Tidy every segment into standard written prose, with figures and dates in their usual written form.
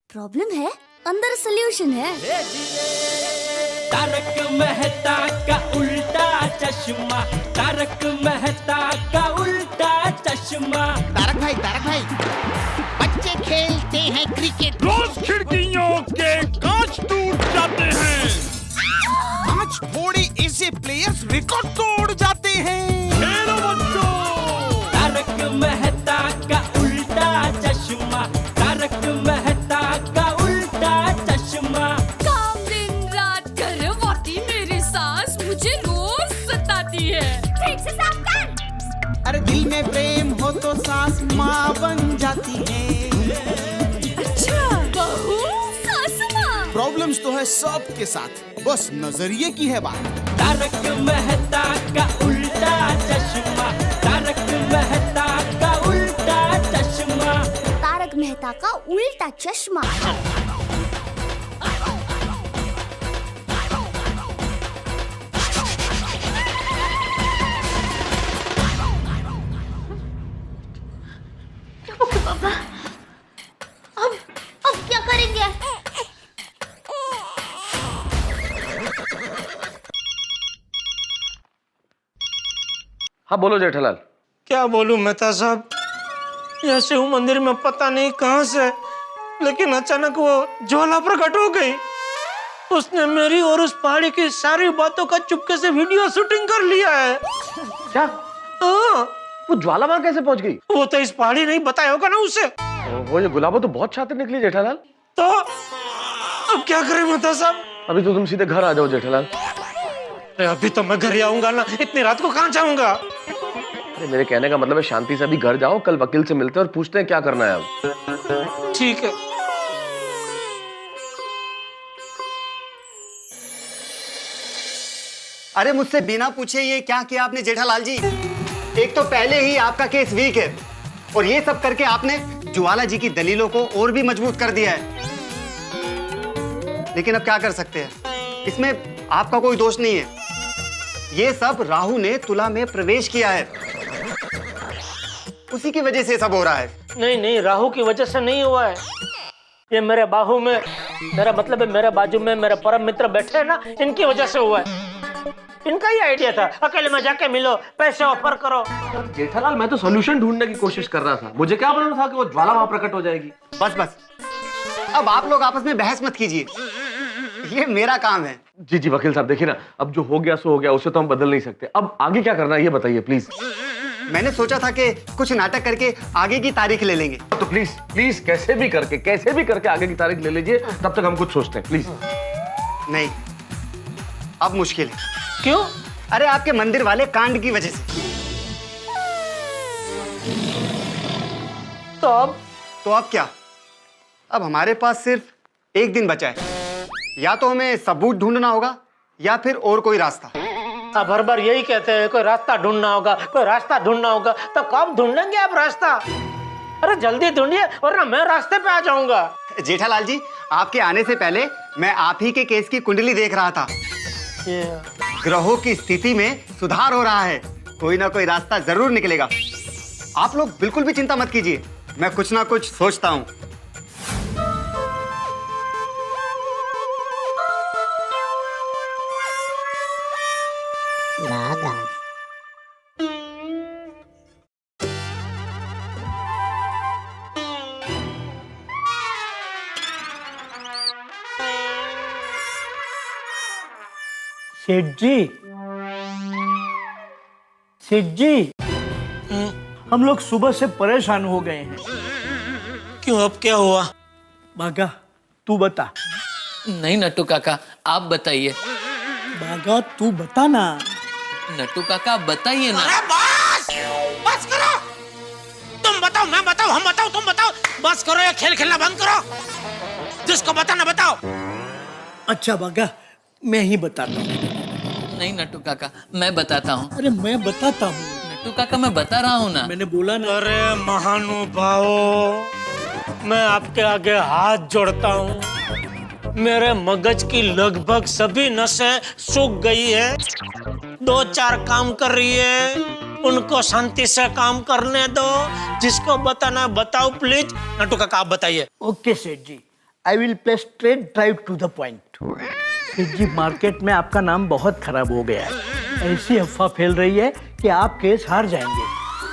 Problem है, अंदर solution है। तारक मेहता का उल्टा चश्मा, तारक मेहता का उल्टा चश्मा। तारक भाई, बच्चे खेलते हैं क्रिकेट, रोज खिड़कियों के कांच टूट जाते हैं, कांच फोड़े ऐसे प्लेयर्स रिकॉर्ड तोड़ जाते हैं। खेलो बच्चों। तारक मेहता का उल्टा चश्मा, तारक मेहता का उल्टा चश्मा। काम दिन रात करवाती मेरी सास मुझे रोज सताती है। ठीक से साफ कर। अरे दिल में प्रेम हो तो सास माँ बन जाती है। अच्छा, बहू सास माँ। प्रॉब्लम्स तो है सबके साथ, बस नजरिए की है बात। तारक मेहता का उल्टा चश्मा, तारक मेहता का उल्टा चश्मा। तारक मेहता का उल्टा चश्मा। पापा, अब क्या करेंगे? हाँ बोलो जेठालाल। क्या बोलूं मेहता साहब, ऐसे हूँ मंदिर में पता नहीं कहां से, लेकिन अचानक वो ज्वाला प्रकट हो गई। उसने मेरी और उस पहाड़ी की सारी बातों का चुपके से वीडियो शूटिंग कर लिया है। क्या? हाँ, वो ज्वाला वहां कैसे पहुंच गई? वो तो इस पहाड़ी नहीं बताया होगा ना उसे। वो ये गुलाबो तो बहुत शातिर निकली जेठालाल। तो अब क्या करें मेहता साहब? अभी तो तुम सीधे घर आ जाओ जेठालाल। अरे अभी तो मैं घर ही आऊंगा ना, इतनी रात को कहाँ जाऊंगा? अरे मेरे कहने का मतलब है शांति से अभी घर जाओ, कल वकील से मिलते हैं और पूछते हैं क्या करना है अब। ठीक है। अरे मुझसे बिना पूछे ये क्या किया आपने जेठालाल जी? एक तो पहले ही आपका केस वीक है और ये सब करके आपने ज्वाला जी की दलीलों को और भी मजबूत कर दिया है। लेकिन अब क्या कर सकते हैं, इसमें आपका कोई दोष नहीं है। ये सब राहु ने तुला में प्रवेश किया है, उसी की वजह से सब हो रहा है। नहीं, राहु की वजह से नहीं हुआ है। ये मेरे बाहु में, मेरा मतलब है मेरे बाजू में मेरे परम मित्र बैठे हैं ना, इनकी वजह से हुआ है। इनका ही आइडिया था, अकेले में जाके मिलो, पैसे ऑफर करो। जेठालाल मैं तो सोल्यूशन ढूंढने की कोशिश कर रहा था, मुझे क्या मालूम था कि वो ज्वाला वहां प्रकट हो जाएगी। बस अब आप लोग आपस में बहस मत कीजिए, ये मेरा काम है। जी वकील साहब देखिए ना, अब जो हो गया सो हो गया, उसे तो हम बदल नहीं सकते। अब आगे क्या करना है ये बताइए प्लीज। मैंने सोचा था कि कुछ नाटक करके आगे की तारीख ले लेंगे। तो प्लीज कैसे भी करके आगे की तारीख ले लीजिए, तब तक हम कुछ सोचते हैं प्लीज। नहीं, अब मुश्किल है। क्यों? अरे आपके मंदिर वाले कांड की वजह से। तो अब क्या? अब हमारे पास सिर्फ एक दिन बचा है, या तो हमें सबूत ढूंढना होगा या फिर और कोई रास्ता। आप हर बार यही कहते हैं, कोई रास्ता ढूंढना होगा, कोई रास्ता ढूंढना होगा। तो कब ढूंढेंगे आप रास्ता? अरे जल्दी ढूंढिए वरना मैं रास्ते पे आ जाऊंगा। जेठालाल जी, आपके आने से पहले मैं आप ही के केस की कुंडली देख रहा था। ग्रहों की स्थिति में सुधार हो रहा है, कोई ना कोई रास्ता जरूर निकलेगा। आप लोग बिल्कुल भी चिंता मत कीजिए, मैं कुछ ना कुछ सोचता हूँ। सेठ जी, हम लोग सुबह से परेशान हो गए हैं। क्यों, अब क्या हुआ? बागा तू बता। नहीं नट्टू काका, आप बताइए। बागा तू बता ना। नट्टू काका आप बताइए ना। अरे बस करो। तुम बताओ, मैं बताओ, हम बताओ, तुम बताओ। बस करो, ये खेल खेलना बंद करो। जिसको बताना बताओ। अच्छा बागा, मैं ही बताता हूँ। नहीं नट्टू काका, मैं बताता हूँ। अरे मैं बताता हूँ। नट्टू काका मैं बता रहा हूँ ना। मैंने बोला ना। अरे महानुभाव, मैं आपके आगे हाथ जोड़ता हूँ। मेरे मगज की लगभग सभी नसें सूख गई है, 2-4 काम कर रही है, उनको शांति से काम करने दो। जिसको बताना बताओ प्लीज। नट्टू काका आप बताइए। ओके सेठ जी, I will play straight drive to the point. सेठ जी, मार्केट में आपका नाम बहुत खराब हो गया है। ऐसी अफवाह फैल रही है कि आप केस हार जाएंगे।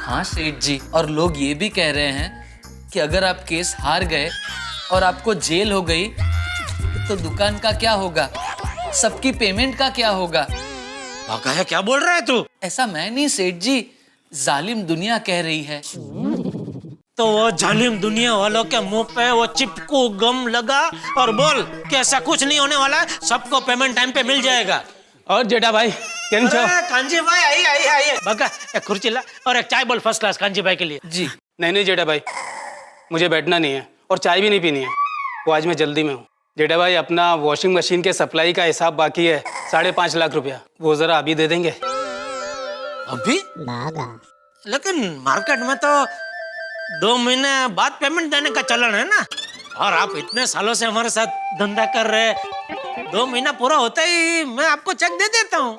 हाँ सेठ जी, और लोग ये भी कह रहे हैं कि अगर आप केस हार गए और आपको जेल हो गई तो दुकान का क्या होगा, सबकी पेमेंट का क्या होगा। है क्या बोल रहा है तू? ऐसा मैं नहीं सेठ जी, जालिम दुनिया कह रही है। तो वो जालिम दुनिया वालों के मुंह पे वो चिपकू गम लगा और बोल कि ऐसा कुछ नहीं होने वाला है, सबको पेमेंट टाइम पे मिल जाएगा। और जेठा भाई केम छो? कांजी भाई आइए बका, एक कुर्सी ला और एक चाय बोल फर्स्ट क्लास कांजी भाई के लिए। जी नहीं जेठा भाई, मुझे बैठना नहीं है और चाय भी नहीं पीनी है, वो आज मैं जल्दी में हूँ। जेठा भाई, अपना वॉशिंग मशीन के सप्लाई का हिसाब बाकी है 5.5 लाख रुपया, वो जरा अभी दे देंगे। अभी? लेकिन मार्केट में तो 2 महीने बाद पेमेंट देने का चलन है ना, और आप इतने सालों से हमारे साथ धंधा कर रहे हैं, 2 महीना पूरा होता ही मैं आपको चेक दे देता हूँ।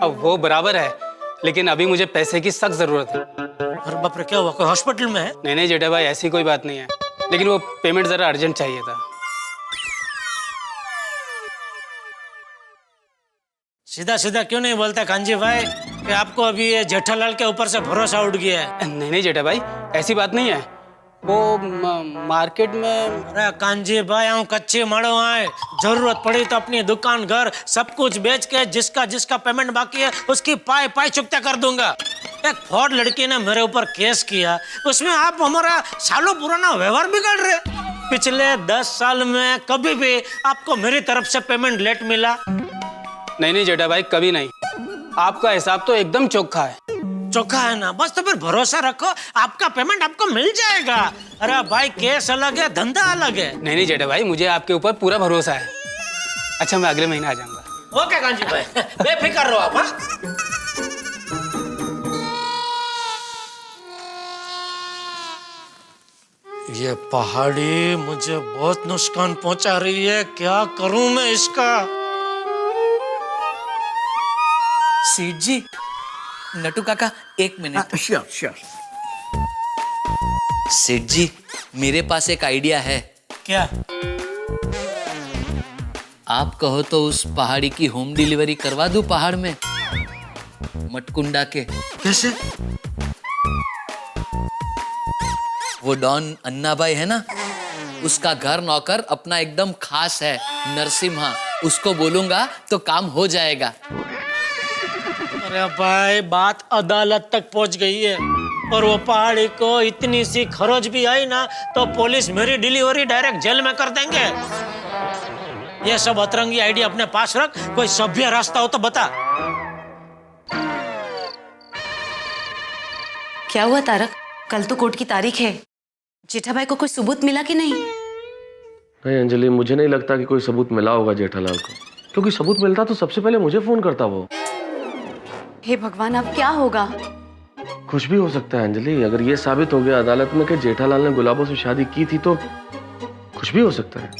अब वो बराबर है, लेकिन अभी मुझे पैसे की सख्त जरूरत है। अरे बाप रे, क्या हुआ, कोई हॉस्पिटल में है? नहीं जेठा भाई, ऐसी कोई बात नहीं है, लेकिन वो पेमेंट जरा अर्जेंट चाहिए था। सीधा सीधा क्यों नहीं बोलता कांजी भाई कि आपको अभी ये जेठालाल के ऊपर से भरोसा उठ गया है? नहीं जेठा भाई, ऐसी बात नहीं है, वो मार्केट में। अरे कांजी भाई, हम कच्चे माड़ो आए, जरूरत पड़ी तो अपनी दुकान घर सब कुछ बेच के जिसका जिसका पेमेंट बाकी है उसकी पाई पाई चुकता कर दूंगा। एक फ्रॉड लड़की ने मेरे ऊपर केस किया, उसमें आप हमारा सालों पुराना व्यवहार बिगाड़ रहे। पिछले 10 साल में कभी भी आपको मेरी तरफ से पेमेंट लेट मिला? नहीं जेठा भाई, कभी नहीं। आपका हिसाब तो एकदम चोखा है। चोखा है ना, बस तो फिर भरोसा रखो, आपका पेमेंट आपको मिल जाएगा। अरे भाई, केस अलग है, धंधा अलग है। नहीं जेठा भाई, मुझे आपके ऊपर पूरा भरोसा है। अच्छा, मैं अगले महीने आ जाऊंगा। ओके कांजी भाई, बेफिक्र रहो आप। ये पहाड़ी मुझे बहुत नुकसान पहुंचा रही है, क्या करूं मैं इसका? सेठ जी, नटू काका 1 मिनट। श्योर। सेठ जी, मेरे पास एक आइडिया है। क्या? आप कहो तो उस पहाड़ी की होम डिलीवरी करवा दूं पहाड़ में, मटकुंडा के। कैसे? वो डॉन अन्ना भाई है ना, उसका घर नौकर अपना एकदम खास है, नरसिम्हा, उसको बोलूंगा तो काम हो जाएगा। अरे भाई, बात अदालत तक पहुंच गई है, और वो पहाड़ी को इतनी सी खरोच भी आई ना तो पुलिस मेरी डिलीवरी डायरेक्ट जेल में कर देंगे। ये सब अतरंगी आइडिया अपने पास रख, कोई सभ्य रास्ता हो तो बता। क्या हुआ तारक, कल तो कोर्ट की तारीख है, जेठा भाई को कोई सबूत मिला कि नहीं? नहीं अंजलि, मुझे नहीं लगता कि कोई सबूत मिला होगा जेठालाल को, क्योंकि सबूत मिलता तो सबसे पहले मुझे फोन करता वो। हे भगवान, अब क्या होगा? कुछ भी हो सकता है अंजलि, अगर ये साबित हो गया अदालत में कि जेठालाल ने गुलाबों से शादी की थी तो कुछ भी हो सकता है।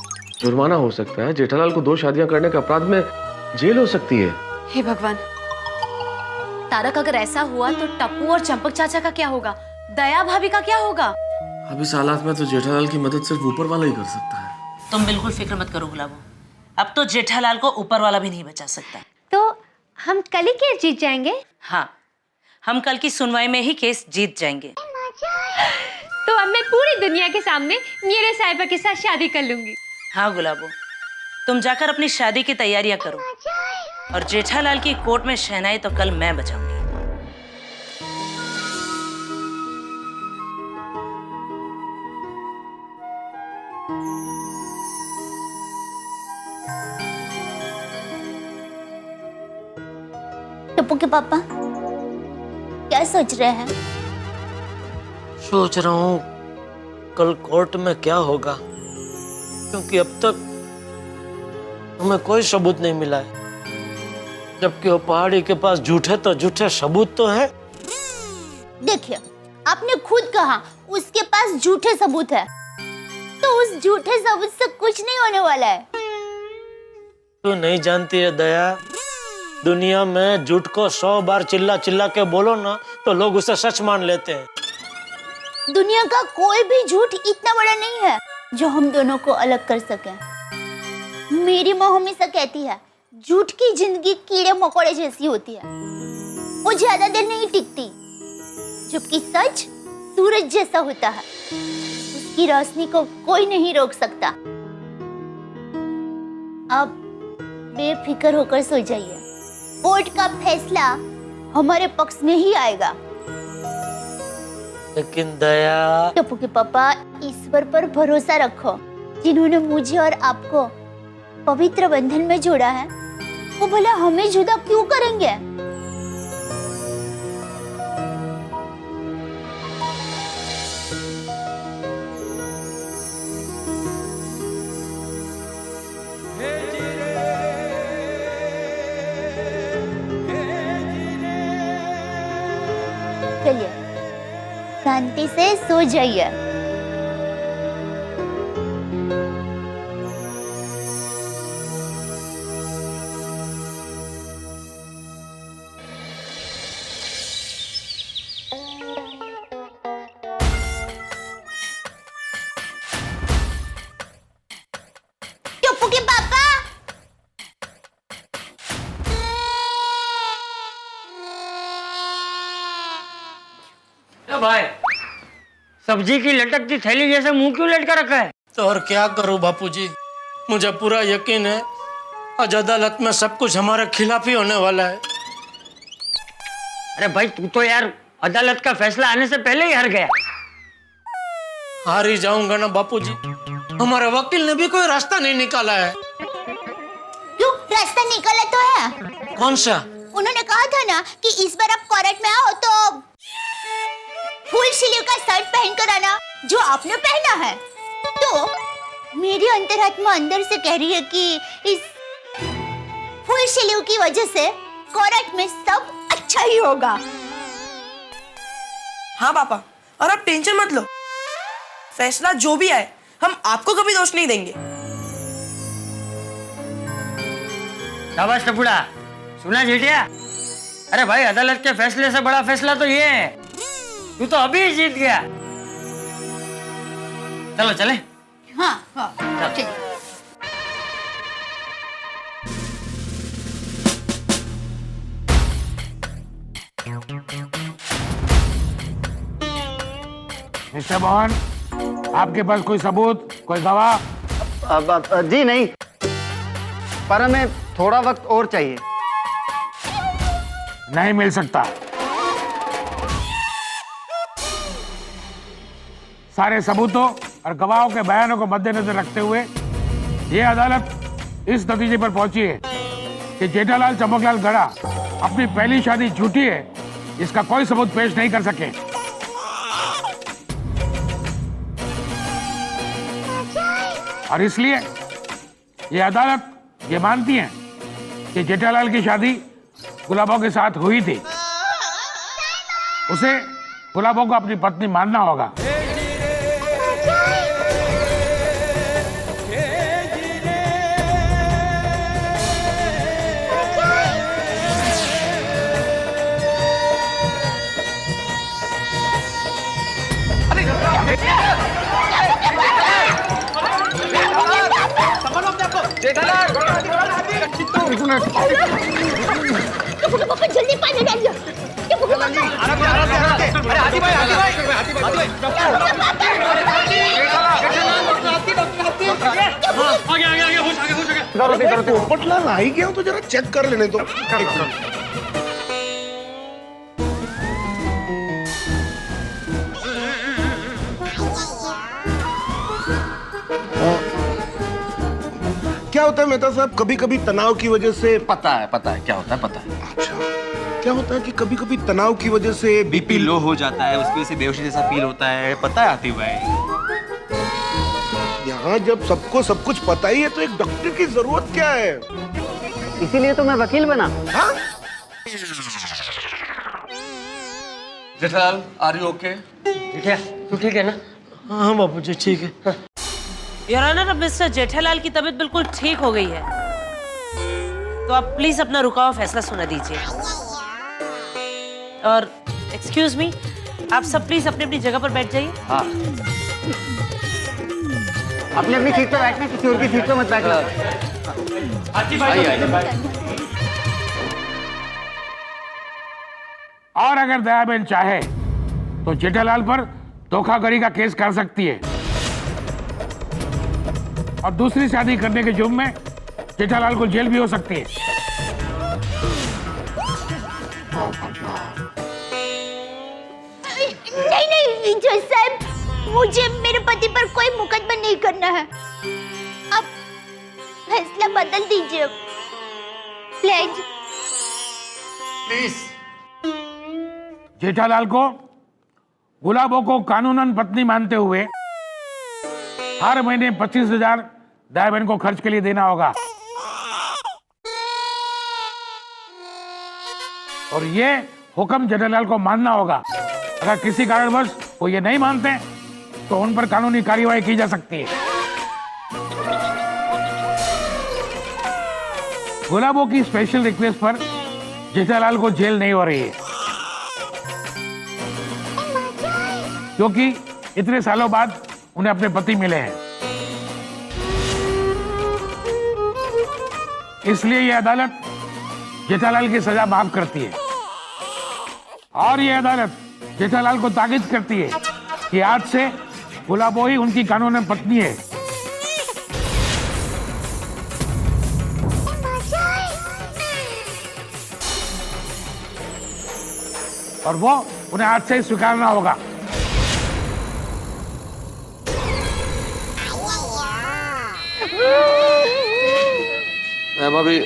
जुर्माना हो सकता है, जेठालाल को 2 शादियां करने के अपराध में जेल हो सकती है। हे भगवान। तारक, अगर ऐसा हुआ तो टप्पू और चंपक चाचा का क्या होगा? दया भाभी का क्या होगा? अब इस हालात में तो जेठालाल की मदद सिर्फ ऊपर वाला ही कर सकता है। तुम बिल्कुल फिक्र मत करो गुलाबो, अब तो जेठालाल को ऊपर वाला भी नहीं बचा सकता। तो हम कल ही केस जीत जाएंगे? हाँ, हम कल की सुनवाई में ही केस जीत जाएंगे। तो अब मैं पूरी दुनिया के सामने मेरे साहिबा के साथ शादी कर लूंगी। हाँ गुलाबो, तुम जाकर अपनी शादी की तैयारियां करो, और जेठालाल की कोर्ट में शहनाई तो कल मैं बजाऊंगी। टप्पू के पापा क्या सोच रहे हैं? सोच रहा हूँ कल कोर्ट में क्या होगा, क्योंकि अब तक हमें कोई सबूत नहीं मिला है, जबकि वो पहाड़ी के पास झूठे सबूत तो है। देखिए, आपने खुद कहा उसके पास झूठे सबूत है, तो उस झूठे सबूत से कुछ नहीं होने वाला है। तू नहीं जानती है दया, दुनिया में झूठ को 100 बार चिल्ला चिल्ला के बोलो ना तो लोग उसे सच मान लेते हैं। दुनिया का कोई भी झूठ इतना बड़ा नहीं है जो हम दोनों को अलग कर सके। मेरी माँ हमेशा कहती है झूठ की जिंदगी कीड़े मकोड़े जैसी होती है, वो ज्यादा देर नहीं टिकती, जबकि सच सूरज जैसा होता है, उसकी रोशनी को कोई नहीं रोक सकता। अब बेफिक्र होकर सो जाइए, कोर्ट का फैसला हमारे पक्ष में ही आएगा। लेकिन दया। टप्पू के पापा, ईश्वर पर भरोसा रखो। जिन्होंने मुझे और आपको पवित्र बंधन में जोड़ा है, वो भला हमें जुदा क्यों करेंगे? चलिए शांति से सो जाइए। टप्पू के पापा, भाई सब्जी की लटकती थैली जैसे मुंह क्यों लटका रखा है? तो और क्या करूं बापूजी, मुझे पूरा यकीन है आज अदालत में सब कुछ हमारे खिलाफ ही होने वाला है। अरे भाई तू तो यार अदालत का फैसला आने से पहले ही हार गया। हार ही जाऊंगा ना बापूजी, हमारे वकील ने भी कोई रास्ता नहीं निकाला है। क्यों? रास्ता निकाला तो है। कौन सा? उन्होंने कहा था ना कि इस बार आप कोर्ट में आओ तो फुल स्लीव का शर्ट पहन कर आना, जो आपने पहना है। तो मेरी अंतरात्मा अंदर से कह रही है कि इस फुल स्लीव की वजह से कोर्ट में सब अच्छा ही होगा। हाँ पापा, और आप टेंशन मत लो, फैसला जो भी आए हम आपको कभी दोष नहीं देंगे। शाबाश टपुड़ा, सुना जेठिया? अरे भाई अदालत के फैसले से बड़ा फैसला तो ये है, तू तो अभी ही जीत गया। चलो चले। हाँ हाँ चलिए। मिस्टर मोहन, आपके पास कोई सबूत, कोई गवाह? जी नहीं, पर हमें थोड़ा वक्त और चाहिए। नहीं मिल सकता। सारे सबूतों और गवाहों के बयानों को मद्देनजर रखते हुए ये अदालत इस नतीजे पर पहुंची है कि जेठालाल चंपकलाल गड़ा अपनी पहली शादी झूठी है, इसका कोई सबूत पेश नहीं कर सके। और इसलिए ये अदालत ये मानती है कि जेठालाल की शादी गुलाबों के साथ हुई थी, उसे गुलाबों को अपनी पत्नी मानना होगा। पापा जल्दी पानी डालिए। पोपटलाल आ ही गया तो जरा चेक कर लेने दो। क्या होता है मेहता साहब, कभी कभी तनाव की वजह से पता है क्या होता है, पता है। अच्छा, क्या होता है कि कभी कभी तनाव की वजह से बीपी लो हो जाता है, उसकी वजह से बेहोशी जैसा फील होता है, पता है आतिफ भाई। यहाँ जब सबको सब कुछ पता ही है तो एक डॉक्टर की जरूरत क्या है? इसीलिए तो मैं वकील बना। हाँ? Jethalal, are you okay? Jethiya तू ठीक है ना? हाँ बापूजी ठीक है। योर ऑनर, अब मिस्टर जेठालाल की तबीयत बिल्कुल ठीक हो गई है, तो आप प्लीज अपना रुका हुआ फैसला सुना दीजिए। और एक्सक्यूज मी, आप सब प्लीज अपनी अपनी जगह पर बैठ जाइए। हाँ। अपनी अपनी सीट पे बैठना, किसी और की सीट पे मत बैठना। और अगर दयाबेन चाहे तो जेठालाल पर धोखाधड़ी का केस कर सकती है और दूसरी शादी करने के जुर्म में जेठालाल को जेल भी हो सकती है। नहीं जज साहब, मुझे मेरे पति पर कोई मुकदमा नहीं करना है। अब फैसला बदल दीजिए प्लीज। जेठालाल को गुलाबो को कानूनन पत्नी मानते हुए हर महीने 25,000 दयाबेन को खर्च के लिए देना होगा और ये हुक्म जेठालाल को मानना होगा। अगर किसी कारणवश वो ये नहीं मानते तो उन पर कानूनी कार्यवाही की जा सकती है। गुलाबो की स्पेशल रिक्वेस्ट पर जेठालाल को जेल नहीं हो रही है क्योंकि इतने सालों बाद उन्हें अपने पति मिले हैं। इसलिए यह अदालत जेठालाल की सजा माफ करती है और यह अदालत जेठालाल को ताकीद करती है कि आज से गुलाबो ही उनकी कानूनी पत्नी है और वो उन्हें आज से ही स्वीकारना होगा। भाभी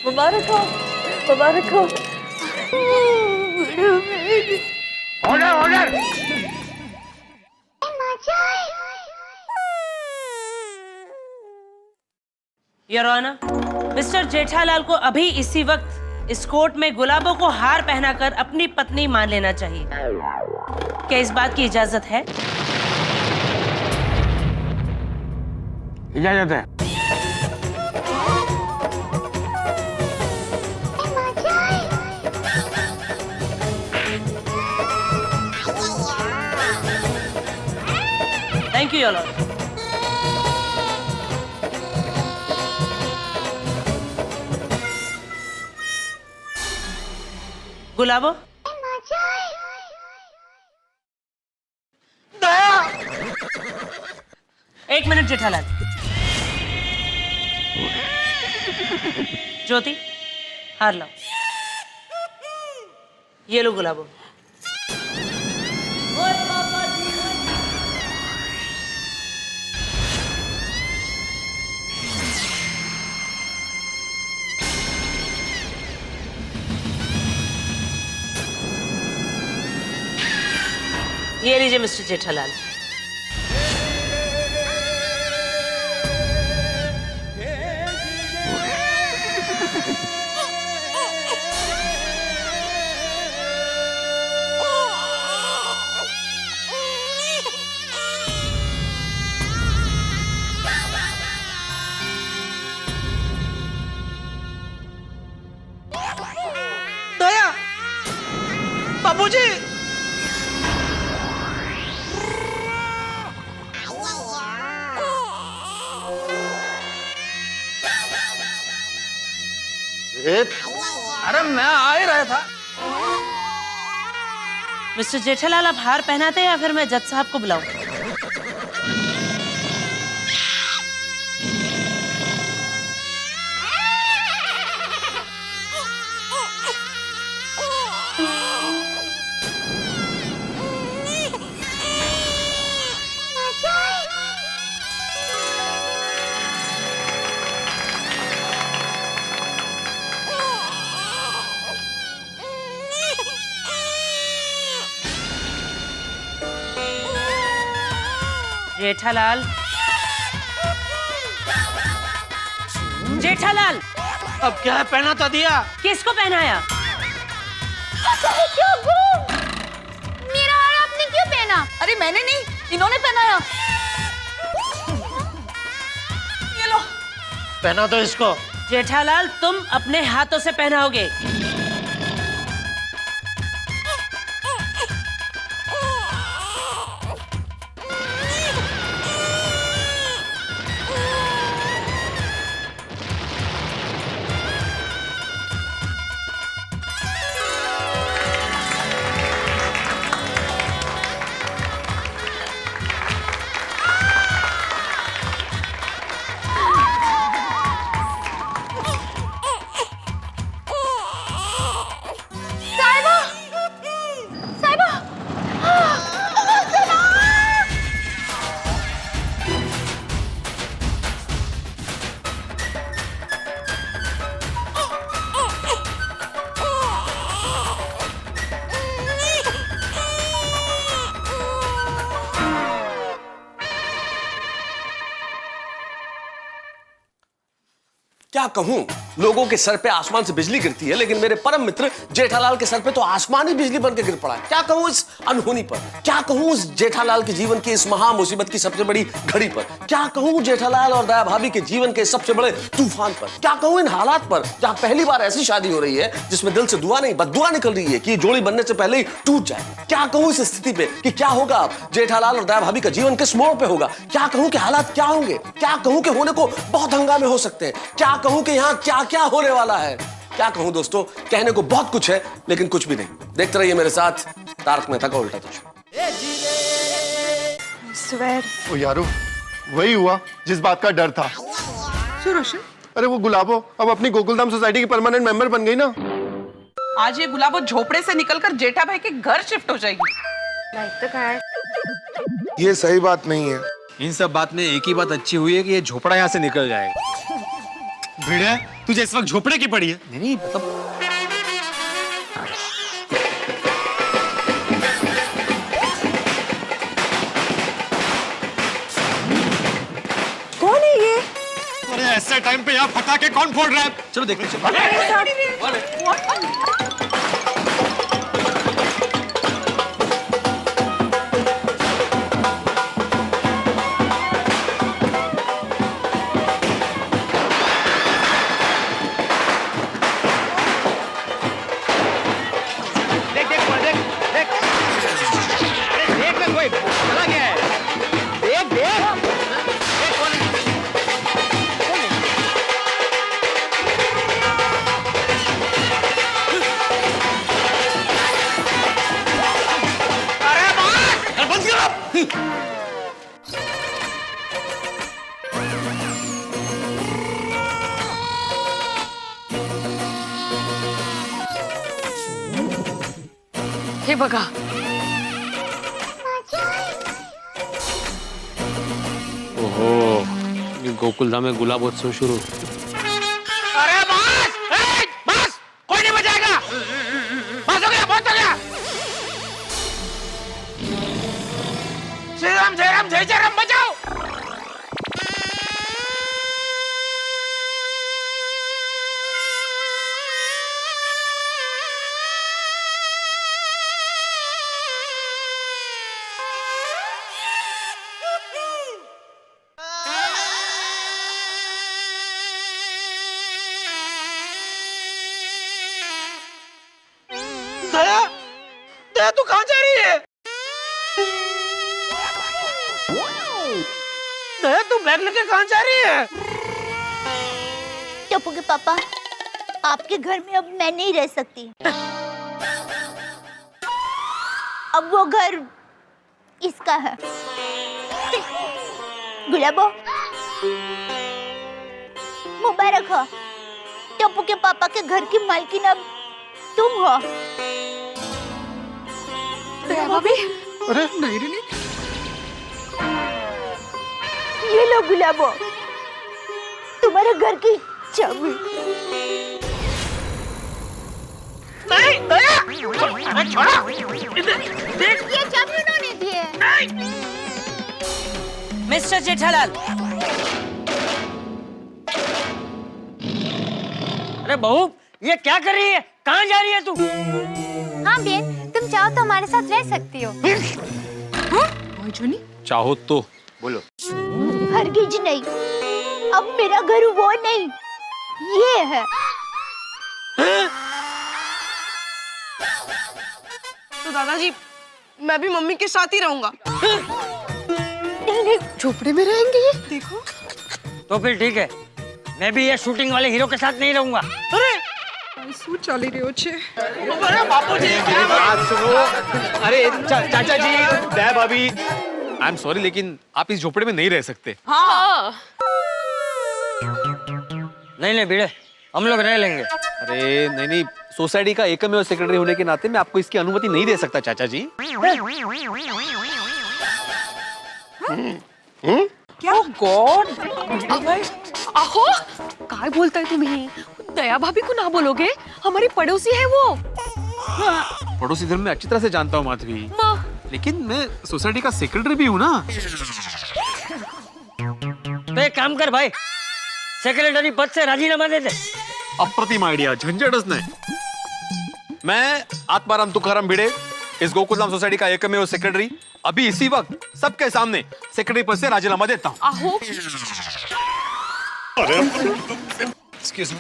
मुबारक हो, मुबारक हो। Order order. Your honour, mister Jethalal को अभी इसी वक्त इस कोर्ट में गुलाबों को हार पहनाकर अपनी पत्नी मान लेना चाहिए। क्या इस बात की इजाजत है? इजाजत है। Thank you your honour. Gulabo, एक मिनट जेठालाल। ज्योति, हार लाओ। ये लो गुलाबो। ये लीजिए मिस्टर जेठालाल। दया, बाबूजी। अरे मैं आ ही रहा था। मिस्टर जेठालाल, आप हार पहनाते या फिर मैं जज साहब को बुलाऊं? जेठालाल, जेठालाल, अब क्या है, पहना तो दिया। किसको पहनाया? मेरा हार आपने क्यों पहना? अरे मैंने नहीं, इन्होंने पहनाया। ये लो। पहना दो इसको। जेठालाल, तुम अपने हाथों से पहनाओगे। क्या कहूं, लोगों के सर पे आसमान से बिजली गिरती है, लेकिन मेरे परम मित्र जेठालाल के सर पे तो आसमान ही बिजली बन के गिर पड़ा है। क्या कहूं इस अनहोनी पर, क्या कहूं इस जेठालाल के जीवन की इस महा मुसीबत की सबसे बड़ी घड़ी पर, क्या कहूं जेठालाल और दया भाभी के जीवन के सबसे बड़े तूफान पर, क्या कहूं इन हालात पर जहां पहली बार ऐसी शादी हो रही है जिसमें दिल से दुआ नहीं बद्दुआ निकल रही है कि ये जोड़ी बनने से पहले ही टूट जाए। क्या कहूं इस स्थिति पे कि क्या होगा अब, जेठालाल और दया भाभी का जीवन किस मोड़ पे होगा, क्या कहूं कि हालात क्या होंगे, क्या कहूं कि होने को बहुत हंगामे हो सकते हैं, क्या कहूं कि यहाँ क्या क्या होने वाला है। क्या कहूं दोस्तों, कहने को बहुत कुछ है लेकिन कुछ भी नहीं। देखते रहिए मेरे साथ तारक मेहता का उल्टा चश्मा। ओ यारो, वही हुआ जिस बात का डर था। रोशन, अरे वो गुलाबो अब अपनी गोकुलधाम सोसाइटी की परमानेंट मेंबर बन गई ना। आज ये गुलाबो झोपड़े से निकलकर जेठा भाई के घर शिफ्ट हो जाएगी। ये सही बात नहीं है। इन सब बात में एक ही बात अच्छी हुई है कि ये झोपड़ा यहाँ से निकल जाएगा। भिड़े, तुझे इस वक्त झोपड़े की पड़ी है? नहीं मतलब कौन है ये? अरे ऐसे टाइम पे यहाँ पटाखे कौन फोड़ रहा है? चलो देखते हैं। हे बघा, ओहो, ये गोकुलधाम में गुलाबोत्सव शुरू। अरे बस, बस, कोई नहीं बचाएगा। बस हो गया, बहुत हो गया। श्री राम जय राम जय जय राम, बचाओ। दया, दया तू कहाँ जा रही है? दया तू बैग लेके कहाँ जा रही है? टप्पू के पापा, आपके घर में अब मैं नहीं रह सकती। अब वो घर इसका है। गुलाबो, मुबारक हो, टप्पू के पापा के घर की मालकिन अब तुम हो। दया भाभी, अरे नहीं रे नहीं। ये लो गुलाबो, तुम्हारे घर की चाबी। नहीं दया, अरे छोड़ो। देख, ये चाबी उन्होंने दी है। मिस्टर जेठालाल, अरे बहू, ये क्या कर रही है? कहाँ जा रही है तू? हाँ बेन, तुम चाहो तो हमारे साथ रह सकती हो। चाहो तो बोलो। हरगिज नहीं, अब मेरा घर वो नहीं, ये है। तो दादाजी, मैं भी मम्मी के साथ ही रहूंगा। नहीं, झोपड़े में रहेंगे ये। देखो, तो फिर ठीक है, मैं भी ये शूटिंग वाले हीरो के साथ नहीं रहूंगा। अरे चाली रहे छे। अरे बापूजी, बात सुनो। अरे चाचा जी, दया भाभी, आई एम सॉरी लेकिन आप इस झोपड़े में नहीं रह सकते। हाँ, नहीं भिड़े, हम लोग रह लेंगे। अरे नहीं, सोसाइटी का एकमेव सेक्रेटरी होने के नाते मैं आपको इसकी अनुमति नहीं दे सकता चाचा जी। क्या गॉड, आहो, काय बोलताय तुम्ही? दया भाभी को ना बोलोगे? हमारी पड़ोसी है वो। पड़ोसी धर्म में अच्छी तरह से जानता हूँ माधवी, लेकिन मैं सोसाइटी का सेक्रेटरी भी हूँ ना। तो एक काम कर भाई, सेक्रेटरी पद से राजीनामा दे दे। अप्रतिम आइडिया, झंझटच नाही। मैं आत्माराम तुकाराम भिड़े, इस गोकुलधाम सोसाइटी का एकमेव सेक्रेटरी, अभी इसी वक्त सबके सामने सेक्रेटरी पद से राजीनामा देता हूँ। आहो एक्सक्यूज मी।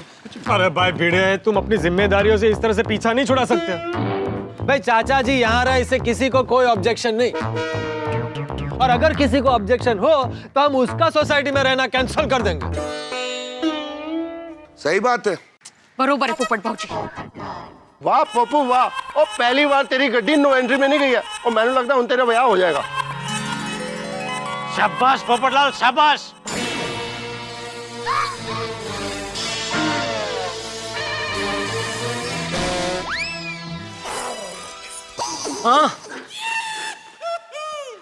अरे भाई भिड़े, तुम अपनी जिम्मेदारियों से इस तरह से पीछा नहीं छुड़ा सकते। भाई चाचा जी यहाँ रहे, इससे किसी को कोई ऑब्जेक्शन नहीं, और अगर किसी को ऑब्जेक्शन हो तो हम उसका सोसाइटी में रहना कैंसिल कर देंगे। सही बात है। बरोबर है पोपट भाजी। वाह पप्पू वाह, और पहली बार तेरी गड्डी नो एंट्री में नहीं गई है, और मैंने लगता है उन तेरा ब्याह हो जाएगा। शाबाश पोपटलाल, शाबाश। हाँ,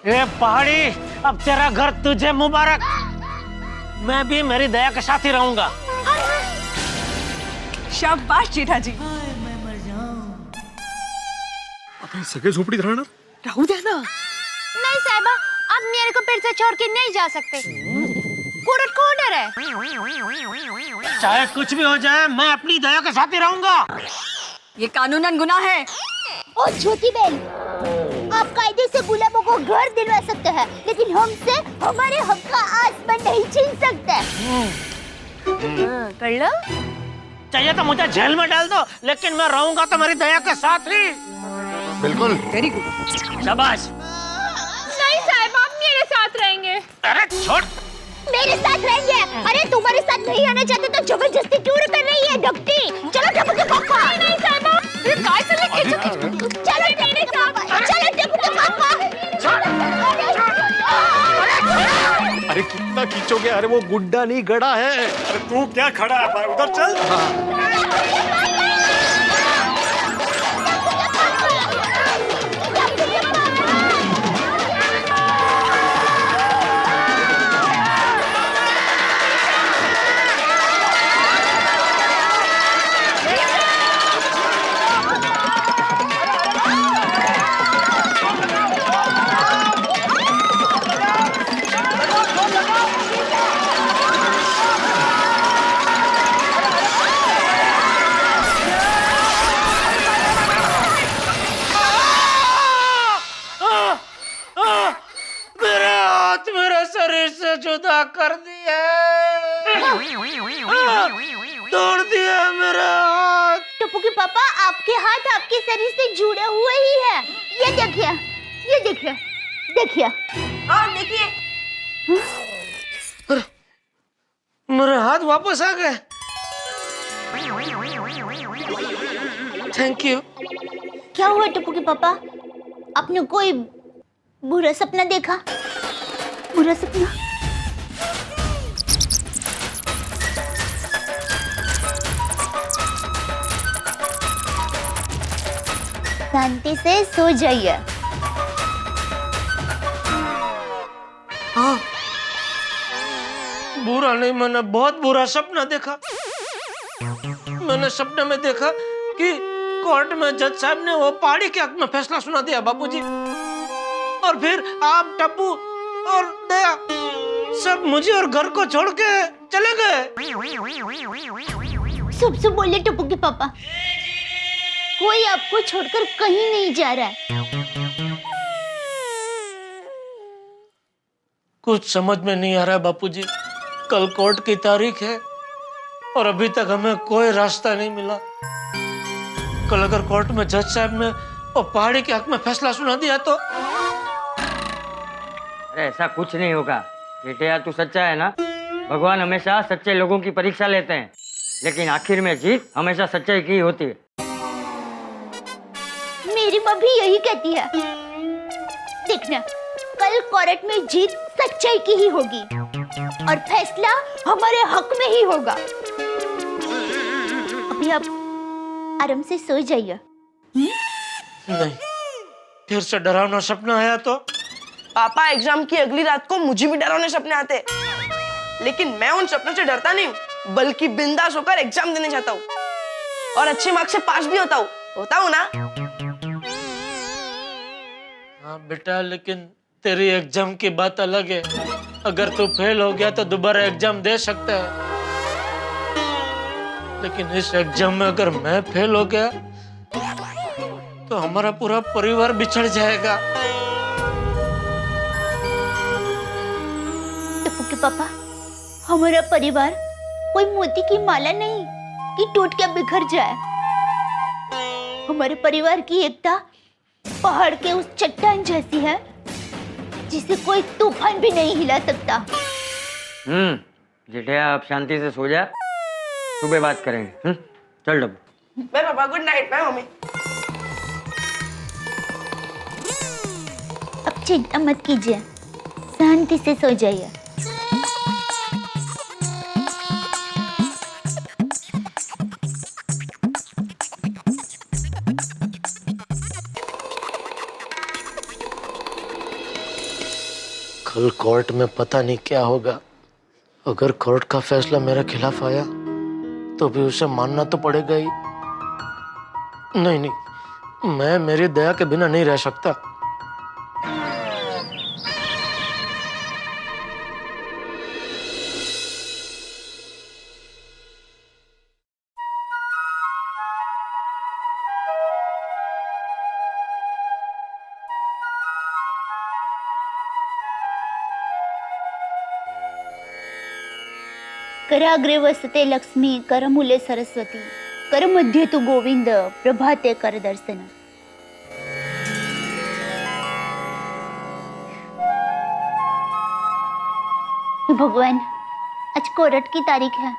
ये पहाड़ी, अब तेरा घर तुझे मुबारक। मैं भी मेरी दया के साथ ही रहूंगा। शाबाश जेठा जी। सगे झोपड़ी रहना रहू दे ना। नहीं साहिबा, आप मेरे को पेड़ से छोड़ के नहीं जा सकते। कोर्ट को ऑर्डर है। चाहे कुछ भी हो जाए, मैं अपनी दया के साथ ही रहूंगा। ये कानूनन गुनाह है। ओ छोटी बहन, आप कायदे से गुलाबों को घर दिलवा सकते हैं, लेकिन हमसे हमारे हक का आसमान नहीं छीन सकते। कर लो। चाहिए तो मुझे जेल में डाल दो, लेकिन मैं रहूंगा तो मेरी दया के साथ ही। बिल्कुल। Very good. शाबाश। नहीं साहब, आप मेरे साथ रहेंगे। अरे छोड़। मेरे साथ रहेंगे। अरे तुम्हारे साथ नहीं आना चाहते तो जबरदस्ती क्यों कर रही है डॉक्टी? चलो टप्पू के पापा। नहीं साहब, ये काय से लेके चलो मेरे साथ, चलो टप्पू के पापा। अरे कितना खींचोगे? अरे वो गुड्डा नहीं गड़ा है। अरे तू क्या खड़ा है भाई, उधर चल। मेरे हाथ मेरे शरीर से जुदा कर दिया, तोड़ दिया मेरा हाथ। टप्पू के पापा, आपके हाथ आपके शरीर से जुड़े हुए ही है। ये देखिए, ये देखिए, देखिए। हाँ देखिए। मेरे हाथ वापस आ गए। Thank you. क्या हुआ टप्पू के पापा? आपने कोई बुरा सपना देखा? बुरा सपना? शांति से सो जाइए। हाँ, बुरा नहीं, मैंने बहुत बुरा सपना देखा। मैंने सपने में देखा कि कोर्ट में जज साहब ने वो पहाड़ी के हक में फैसला सुना दिया बाबूजी, और फिर आप, टप्पू और दया सब मुझे और घर को छोड़ के चले गए। सब बोले टप्पू के पापा, कोई आपको छोड़कर कहीं नहीं जा रहा है। कुछ समझ में नहीं आ रहा है बापूजी। कल कोर्ट की तारीख है और अभी तक हमें कोई रास्ता नहीं मिला। कल अगर कोर्ट में जज साहब ने वो पहाड़ी के हक में फैसला सुना दिया तो? अरे ऐसा कुछ नहीं होगा जेठिया, तू सच्चा है ना। भगवान हमेशा सच्चे लोगों की परीक्षा लेते हैं, लेकिन आखिर में जीत हमेशा सच्चाई की होती है। मेरी माँ भी यही कहती है। देखना, कल कोर्ट में जीत सच्चाई की ही होगी और फैसला हमारे हक में ही होगा। अभी आप आराम से सो जाइए। नहीं, फिर से डरावना सपना आया तो? पापा, एग्जाम की अगली रात को मुझे भी डरावने सपने आते, लेकिन मैं उन सपनों से डरता नहीं हूँ, बल्कि बिंदास होकर एग्जाम देने जाता हूँ और अच्छे मार्क्स से पास भी होता हूँ ना। हाँ बेटा, लेकिन तेरी एग्जाम की बात अलग है। अगर तू फेल हो गया तो दोबारा एग्जाम दे सकता है। लेकिन इस एग्जाम में अगर मैं फेल हो गया तो हमारा पूरा परिवार बिछड़ जाएगा। टप्पू के पापा, हमारा परिवार कोई मोती की माला नहीं कि टूट के बिखर जाए। हमारे परिवार की एकता पहाड़ के उस चट्टान जैसी है जिसे कोई तूफान भी नहीं हिला सकता। जेठिया आप शांति से सो जा, सुबह बात करेंगे। चल डब्बू। बाय पापा, गुड नाइट। बाय मम्मी। अब चिंता मत कीजिए, शांति से सो जाइए। कल कोर्ट में पता नहीं क्या होगा। अगर कोर्ट का फैसला मेरे खिलाफ आया तो भी उसे मानना तो पड़ेगा ही। नहीं नहीं, मैं मेरी दया के बिना नहीं रह सकता। कराग्रे वसते लक्ष्मी, करमूले सरस्वती, करमध्ये तु गोविंद, प्रभाते कर दर्शन। भगवान, आज कोर्ट की तारीख है,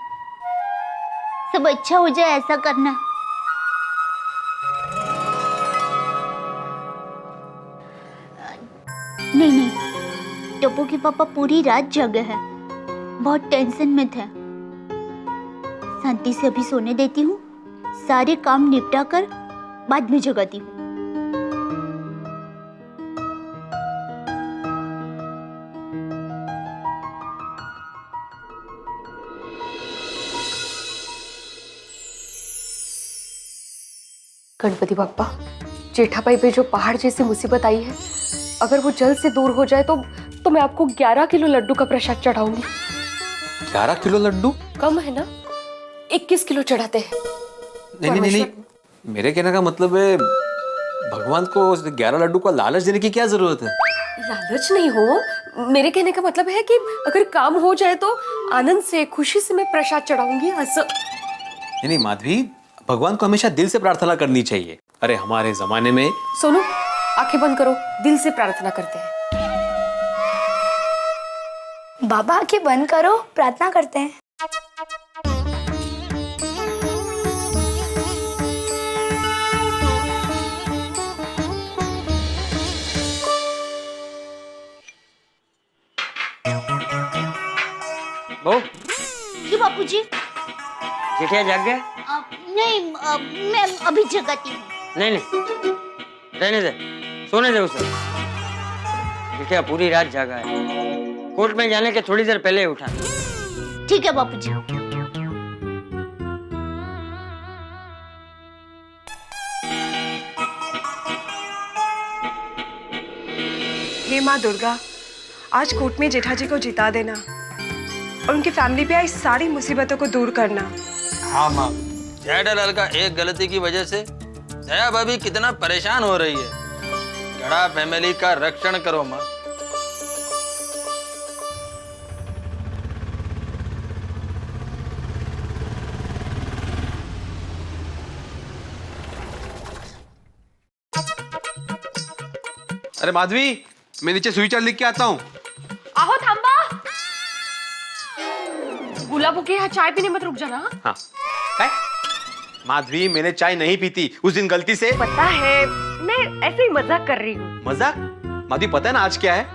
सब अच्छा हो जाए ऐसा करना। नहीं नहीं, टप्पू के पापा पूरी रात जागे हैं, बहुत टेंशन में थे। शांति से अभी सोने देती हूँ, सारे काम निपटा कर बाद में जगाती हूँ। गणपति बाप्पा, जेठाबाई पे जो पहाड़ जैसी मुसीबत आई है, अगर वो जल्द से दूर हो जाए तो मैं आपको 11 किलो लड्डू का प्रसाद चढ़ाऊंगी। 11 किलो लड्डू? कम है ना, 21 किलो चढ़ाते हैं। नहीं, मेरे कहने का मतलब है भगवान को 11 लड्डू का लालच देने की क्या जरूरत है? लालच नहीं हो, मेरे कहने का मतलब है कि अगर काम हो जाए तो आनंद से, खुशी से मैं प्रसाद चढ़ाऊंगी। नहीं माधवी, भगवान को हमेशा दिल से प्रार्थना करनी चाहिए। अरे हमारे जमाने में। सोनू, आंखें बंद करो, दिल से प्रार्थना करते हैं। बाबा आंखें बंद करो, प्रार्थना करते हैं। जी बापूजी। जेठिया जाग गया? नहीं, मैं अभी जगाती हूँ। नहीं, रहने दे, सोने दे उसे। जेठिया पूरी रात जागा है, कोर्ट में जाने के थोड़ी देर पहले उठा। ठीक है बापूजी। हे माँ दुर्गा, आज कोर्ट में जेठा जी को जिता देना और उनकी फैमिली पे आई सारी मुसीबतों को दूर करना। हाँ माँ। जेठालाल का एक गलती की वजह से दया भाभी कितना परेशान हो रही है। गड़ा फैमिली का रक्षण करो माँ। अरे माधवी, मैं नीचे सुविचार लिख के आता हूँ। आहो थांबा, गुलाबों के यहाँ चाय पीने मत रुक जाना। हाँ। काय? माधवी, मैंने चाय नहीं पीती उस दिन गलती से। पता है, मैं ऐसे ही मजाक कर रही हूँ। मजाक? माधवी पता है ना आज क्या है?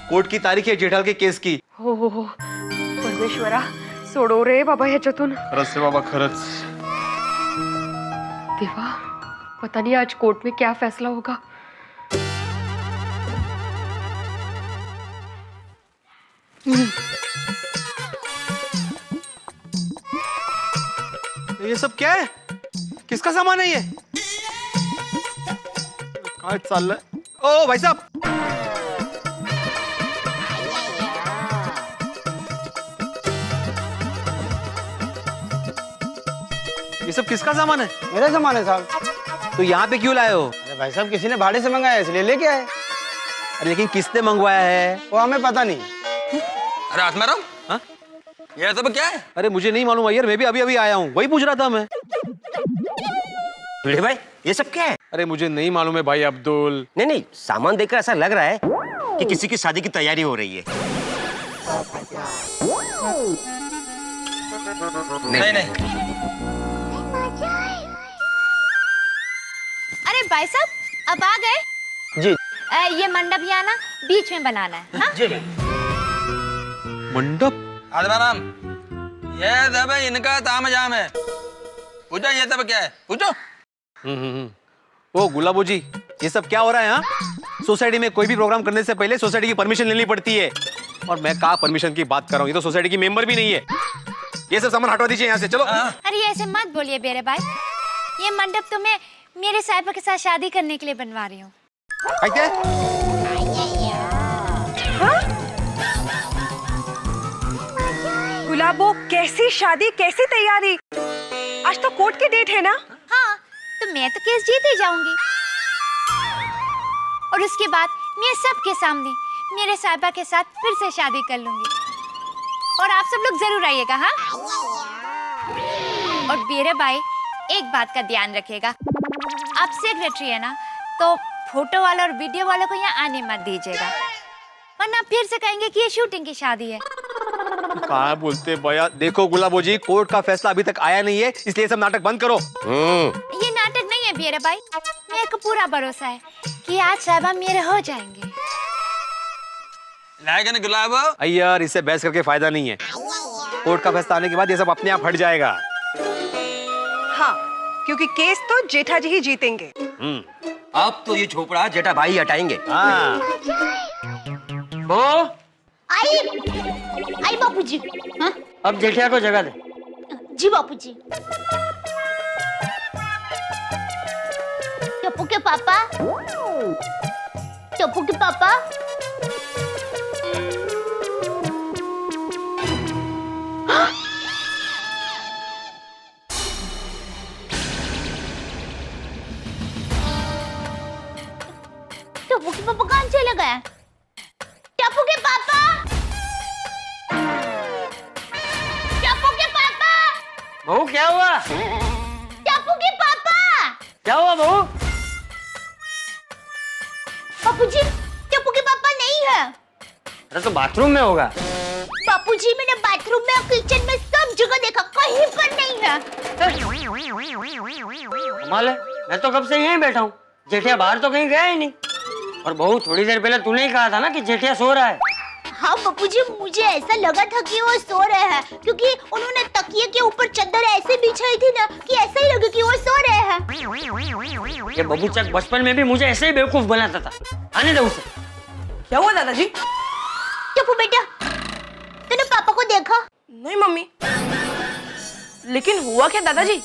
कोर्ट की तारीख है जेठालाल के केस की। हो परमेश्वरा, सोडो रे बाबा ह्याच्यातून। खरंच रे बाबा, खरंच। देवा, पता नहीं आज कोर्ट में क्या फैसला होगा। ये सब क्या है? किसका सामान है ये? कहाँ चल रहा है? ओ भाई साहब, सब किसका सामान है? मेरा सामान है साहब। तो यहाँ पे क्यों लाए हो? अरे भाई साहब किसी ने भाड़े से मंगाया इसलिए लेके आए। अरे लेकिन किसने मंगवाया है? वो हमें पता नहीं। अरे आत्माराम, हाँ? ये सब क्या है? अरे मुझे नहीं मालूम यार, मैं भी अभी अभी आया हूँ, वही पूछ रहा था मैं। भिड़े भाई ये सब क्या है? अरे मुझे नहीं मालूम है भाई अब्दुल। नहीं नहीं, सामान देखकर ऐसा लग रहा है कि किसी की शादी की तैयारी हो रही है। नहीं नहीं, अरे भाई साहब अब आ गए? जी। ये मंडप यहाँ ना बीच में बनाना है। हाँ? जी। मंडप? आत्माराम, ये सब इनका तामझाम है। पूछो ये सब क्या है, पूछो। ओ गुलाबो जी, ये सब क्या हो रहा है? हाँ, सोसाइटी में कोई भी प्रोग्राम करने से पहले सोसाइटी की परमिशन लेनी पड़ती है। और मैं कहाँ परमिशन की बात कर रहा हूँ, ये तो सोसाइटी की मेंबर भी नहीं है। ये सब सामान हटवा दीजिए यहाँ से, चलो। अरे ऐसे मत बोलिए बेरे भाई, ये मंडप तो मैं मेरे साहिबा के साथ शादी करने के लिए बनवा रही हूँ। क्या? गुलाबो कैसी शादी कैसी तैयारी? आज तो कोर्ट की डेट है ना? हाँ, तो मैं तो केस जीत ही जाऊंगी। और उसके बाद मैं सबके सामने मेरे साहिबा के साथ फिर से शादी कर लूंगी। और आप सब लोग जरूर आइएगा। हाँ? और बेरे भाई एक बात का ध्यान रखिएगा, आप सेक्रेटरी है ना, तो फोटो वाला और वीडियो वालों को यहाँ आने मत दीजिएगा, वरना फिर से कहेंगे कि ये शूटिंग की शादी है। कहाँ बोलते भैया? देखो गुलाबो जी, कोर्ट का फैसला अभी तक आया नहीं है, इसलिए सब नाटक बंद करो। ये नाटक नहीं है बेरे भाई, मेरे को पूरा भरोसा है कि आज साहिबा मेरे हो जाएंगे। लेकिन गुलाबो, यार इससे बहस करके फायदा नहीं है। कोर्ट का फैसला आने के बाद ये सब अपने आप हट जाएगा। हाँ, क्योंकि केस तो जेठा जी ही जीतेंगे। अब तो ये झोपड़ा जेठा भाई हटाएंगे। हाँ। आई बापूजी। हाँ? अब जेठिया को जगह दे। जी बापूजी। टप्पू के पापा, टप्पू के पापा। टप्पू के पापा कहाँ चले गए? टप्पू के पापा, टप्पू के पापा। बहू क्या हुआ? टप्पू के पापा। क्या हुआ बहू? बापूजी, टप्पू के पापा नहीं है। अरे तो बाथरूम में होगा। बापूजी मैंने बाथरूम में और किचन में सब जगह देखा, कहीं पर नहीं है। कमाल है, मैं तो कब से यहीं बैठा हूँ, जेठिया बाहर तो कहीं गया ही नहीं। और बहू थोड़ी देर पहले तूने ही कहा था ना कि जेठिया सो रहा है। हाँ बापूजी, मुझे ऐसा लगा था कि वो सो रहे हैं, क्योंकि उन्होंने तकिए के ऊपर चादर ऐसे बिछाई थी ना कि ऐसा ही लगे कि वो सो रहे हैं। ये बबू चक बचपन में भी मुझे ऐसे ही बेवकूफ बनाता था। आने दे उसे। क्या हुआ दादाजी? टप्पू बेटा, तूने पापा को देखा? नहीं मम्मी। लेकिन हुआ क्या दादाजी?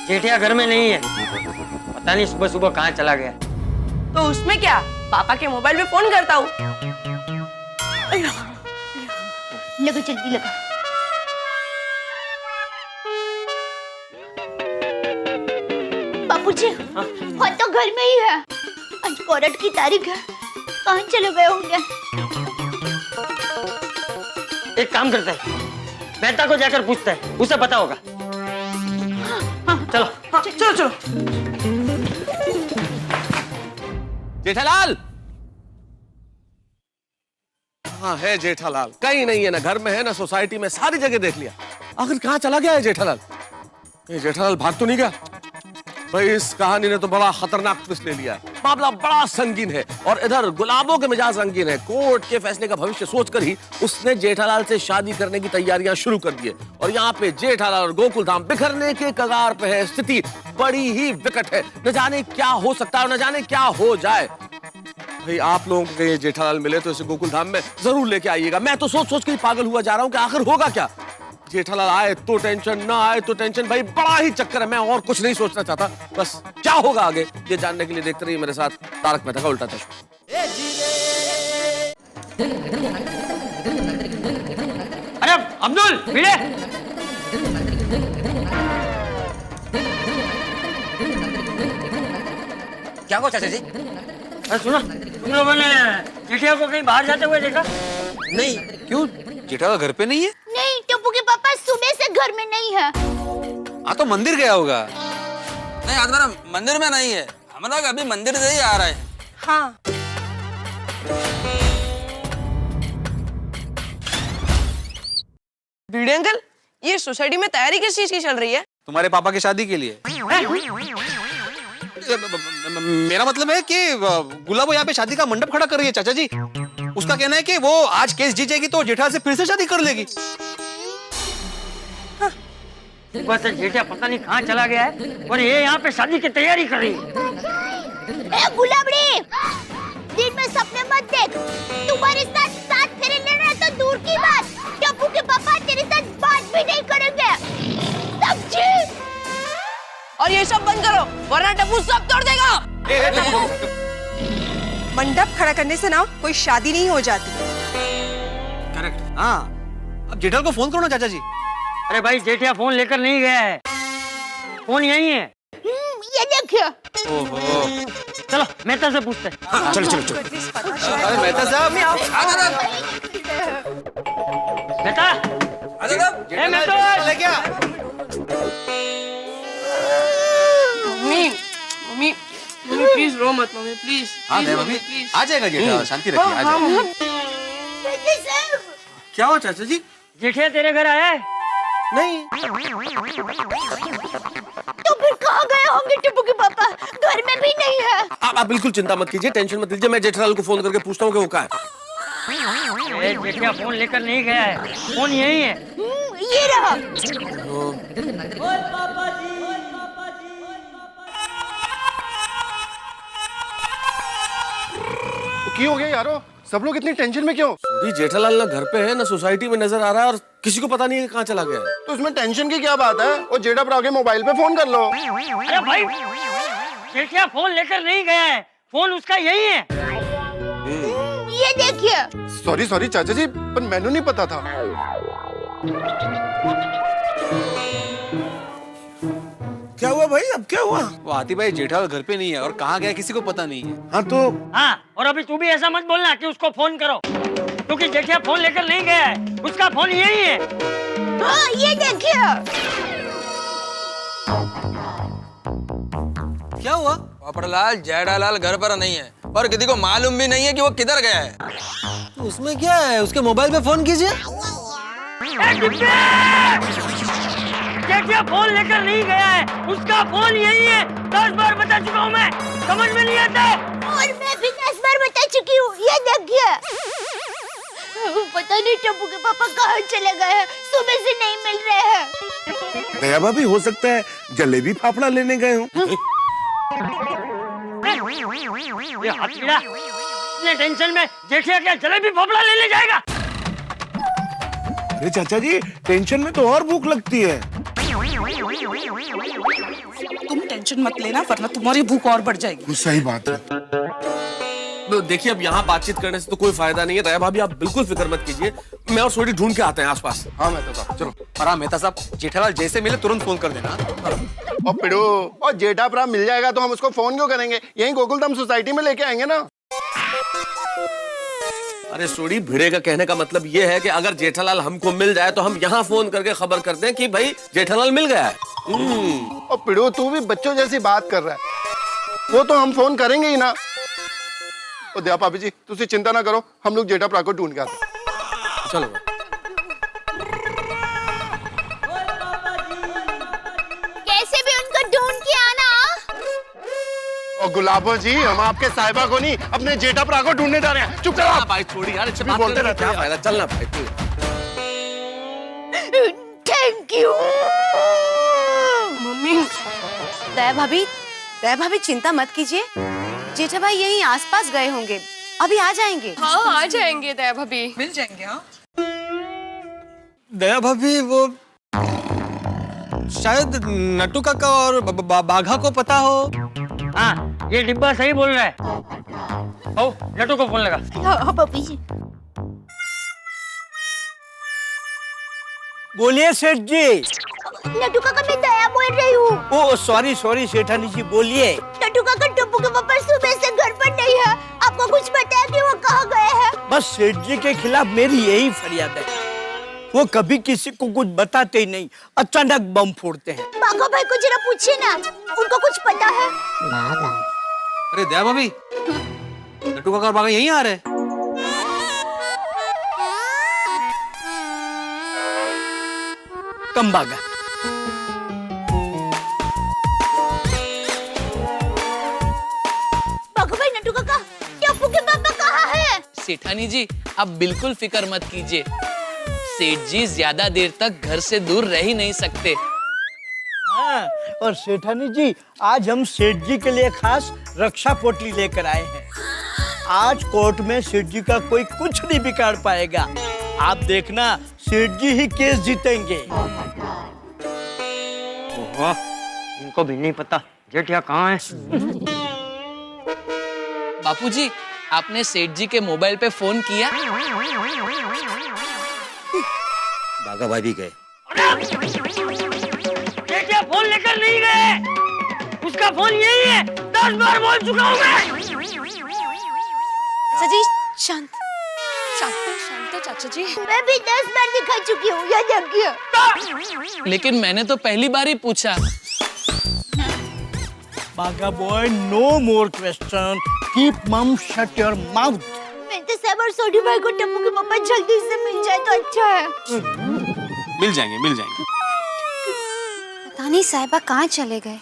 जेठिया घर में नहीं है, पता नहीं सुबह सुबह कहाँ चला गया। तो उसमें क्या, पापा के मोबाइल पे फोन करता हूँ। लगो जल्दी लगा। बापूजी, वो तो घर में ही है। आज कोर्ट की तारीख है, कहाँ चले गए होंगे? एक काम करते हैं, मेहता को जाकर पूछते हैं, उसे पता होगा। चलो चलो चलो। जेठालाल। हाँ है जेठालाल, कहीं नहीं है, ना घर में है ना सोसाइटी में, सारी जगह देख लिया। आखिर कहाँ चला गया है जेठालाल? ये जेठालाल भाग तो नहीं गया? भाई इस कहानी ने तो बड़ा खतरनाक ट्विस्ट ले लिया है। मामला बड़ा संगीन है और इधर गुलाबों के मिजाज रंगीन है। कोर्ट के फैसले का भविष्य सोचकर ही उसने जेठालाल से शादी करने की तैयारियां शुरू कर दी है। और यहाँ पे जेठालाल और गोकुल धाम बिखरने के कगार पे है। स्थिति बड़ी ही विकट है, न जाने क्या हो सकता है, न जाने क्या हो जाए। भाई आप लोगों को कहीं जेठालाल मिले तो इसे गोकुल धाम में जरूर लेके आइएगा। मैं तो सोच सोच के ही पागल हुआ जा रहा हूँ कि आखिर होगा क्या। जेठालाल आए तो टेंशन, ना आए तो टेंशन। भाई बड़ा ही चक्कर है, मैं और कुछ नहीं सोचना चाहता। बस क्या होगा आगे ये जानने के लिए देखते रहिए मेरे साथ तारक मेहता का उल्टा चश्मा। अरे अब्दुल भिड़े, क्या हुआ चाचा जी? अरे सुनो, तुम लोगों ने जेठिया को कहीं बाहर जाते हुए देखा? नहीं, क्यों? जेठालाल घर पे नहीं है? नहीं, टप्पू के पापा सुबह से घर में नहीं है। हाँ तो मंदिर गया होगा। नहीं, आज मेरा मंदिर में नहीं है, हम लोग अभी मंदिर से ही आ रहे हैं। हाँ। भिड़े अंकल, ये सोसाइटी में तैयारी किस चीज की चल रही है? तुम्हारे पापा की शादी के लिए। मेरा मतलब है कि गुलाबो यहाँ पे शादी का मंडप खड़ा कर रही है चाचा जी। उसका कहना है कि वो आज केस जीत जाएगी तो जेठा से फिर से शादी कर लेगी। बस जेठिया पता नहीं कहाँ चला गया है और ये यहाँ पे शादी की तैयारी कर रही है। ए गुलाबड़ी, दिन में सपने मत देख। तुम्हारे साथ साथ फेरे लेना तो दूर की बात, टप्पू के पापा तेरे साथ बात भी नहीं करेंगे, समझी? और ये सब बंद करो वरना टप्पू सब तोड़ देगा। मंडप खड़ा करने से ना कोई शादी नहीं हो जाती। करेक्ट। हाँ, अब जेठालाल को फोन करो ना चाचा जी। अरे भाई जेठिया फोन लेकर नहीं गया है, फोन यही है। ये देखिए। ओहो। चलो मेहता से पूछते हैं। हाँ, चलो चलो चलो। अरे मेहता साहब, मेहता, अरे मेहता ले क्या? मम्मी, मम्मी, मम्मी प्लीज रो मत मम्मी, प्लीज। हाँ भाभी, आ जाएगा जेठालाल, शांति रखिए, आ जाएगा। क्या हुआ चाचा जी? जेठिया तेरे घर आया है? नहीं। तो फिर कहाँ गए होंगे टप्पू के पापा? घर में भी नहीं है। आप बिल्कुल चिंता मत कीजिए, टेंशन मत लीजिए, मैं जेठालाल को फोन करके पूछता हूँ कि वो कहाँ है। जेठिया फोन लेकर नहीं गया है, फोन यही है। ये रहा। क्यों हो गया यारो? सब लोग इतनी टेंशन में क्यों? जेठालाल ना घर पे है ना सोसाइटी में नजर आ रहा है और किसी को पता नहीं है कहाँ चला गया है। तो उसमें टेंशन की क्या बात है? वो जेठा भरा के मोबाइल पे फोन कर लो। अरे भाई जेठिया फोन लेकर नहीं गया है, फोन उसका यही है। ये देखिए। सॉरी चाचा जी, पर मैंने नहीं पता था। क्या हुआ भाई? अब क्या हुआ? वो हाथी भाई जेठालाल घर पे नहीं है और कहाँ गया किसी को पता नहीं है। हाँ तो हाँ, और अभी तू भी ऐसा मत बोलना कि उसको फोन करो, क्योंकि जेठिया फोन लेकर नहीं गया है, उसका फोन यही है। हाँ, ये देखिए। क्या हुआ? पोपटलाल, जेठालाल घर पर नहीं है और किसी को मालूम भी नहीं है कि वो किधर गया है। तो उसमें क्या है? उसके मोबाइल पे फोन कीजिए। जेठिया फोन लेकर नहीं गया है, उसका फोन यही है। 10 बार बता चुका हूँ मैं, समझ में नहीं आता? और मैं भी 10 बार बता चुकी हूँ, ये देखिए। पता नहीं टप्पू के पापा कहाँ चले गए हैं, सुबह से नहीं मिल रहे हैं। दया भाभी, हो सकता है जलेबी फाफड़ा लेने गए हो। ये हथीड़ा इतने टेंशन में जेठिया क्या जलेबी फाफड़ा लेने जाएगा? अरे चाचा जी, टेंशन में तो और भूख लगती है। तुम टेंशन मत लेना वरना तुम्हारी भूख और बढ़ जाएगी। सही बात है। तो देखिए, अब यहाँ बातचीत करने से तो कोई फायदा नहीं है। दया भाभी, आप बिल्कुल फिक्र मत कीजिए, मैं और सोडी ढूंढ के आते हैं आसपास। हाँ मेहता साहब, चलो। पर हाँ मेहता साहब, जेठालाल जैसे मिले तुरंत फोन कर देना। और पिड़ू, और जेठा भरा मिल जाएगा तो हम उसको फोन क्यों करेंगे? यहीं गोकुलधाम सोसाइटी में लेके आएंगे ना। अरे सोडी, भिड़े का कहने का मतलब ये है कि अगर जेठालाल हमको मिल जाए तो हम यहाँ फोन करके खबर कर दें कि भाई जेठालाल मिल गया है। और पिड़ू, तू भी बच्चों जैसी बात कर रहा है। वो तो हम फोन करेंगे ही ना। और दया भाभी जी, तुसी चिंता ना करो, हम लोग जेठा भरा को ढूंढ के आते हैं। चलो। कैसे भी उनको ढूंढ के आना। और गुलाबो जी, हम आपके साहिबा को नहीं, अपने जेठा भरा को ढूंढने जा रहे हैं। चुप करो भाई, छोड़ी यार, भी बोलते रहते हैं। फायदा, चलना भाई। Thank you mummy. दया भाभी चिंता मत कीजिए, जेठा भाई यहीं आसपास गए होंगे, अभी आ जाएंगे। हाँ, आ जाएंगे दया भाभी। मिल जाएंगे। हाँ, दया भाभी, वो शायद नट्टू काका और बाघा को पता हो। हाँ, ये डिब्बा सही बोल रहा है। ओ, नट्टू को फोन लगा। हाँ पपी जी। बोलिए सेठ जी। नटू काका मैं दया बोल रही हूँ। ओ सॉरी सॉरी सेठानी जी, बोलिए। नटू काका टप्पू के पापा सुबह से घर पर नहीं है। आपको कुछ पता है कि वो कहाँ गए हैं? बस सेठ जी के खिलाफ मेरी यही फरियाद है, वो कभी किसी को कुछ बताते ही नहीं, अचानक बम फोड़ते हैं। बाघा भाई को जरा पूछिए ना, उनको कुछ पता है? अरे दया भाभी, नट्टू काका और बागा यहीं आ रहे हैं। कम बागा। बाघा भाई, नटू काका, टप्पू के पापा कहाँ हैं? सेठानी जी आप बिल्कुल फिक्र मत कीजिए, सेठ जी ज्यादा देर तक घर से दूर रह ही नहीं सकते। हाँ, और सेठानी जी आज हम सेठ जी के लिए खास रक्षा पोटली लेकर आए हैं। आज कोर्ट में सेठ जी का कोई कुछ नहीं बिगाड़ पाएगा। आप देखना, सेठ जी ही केस जीतेंगे। ओहो, इनको भी नहीं पता जेठिया कहाँ है। बापूजी आपने सेठ जी के मोबाइल पे फोन किया? बागा भाई भी गए। जेठिया फोन लेकर नहीं गए, उसका फोन यही है, 10 बार बोल चुका हूँ मैं। सजी शांत शांत शांत चाचा जी। मैं भी 10 बार दिखा चुकी हूँ, याद रखिए। लेकिन मैंने तो पहली बार ही पूछा। Bagha boy, no more question, keep mum shut your mouth. मैं तो सब और सोडी भाई को टप्पू के पापा जल्दी से मिल जाए तो अच्छा है। मिल जाएंगे, मिल जाएंगे। पता नहीं साहिबा कहाँ चले गए।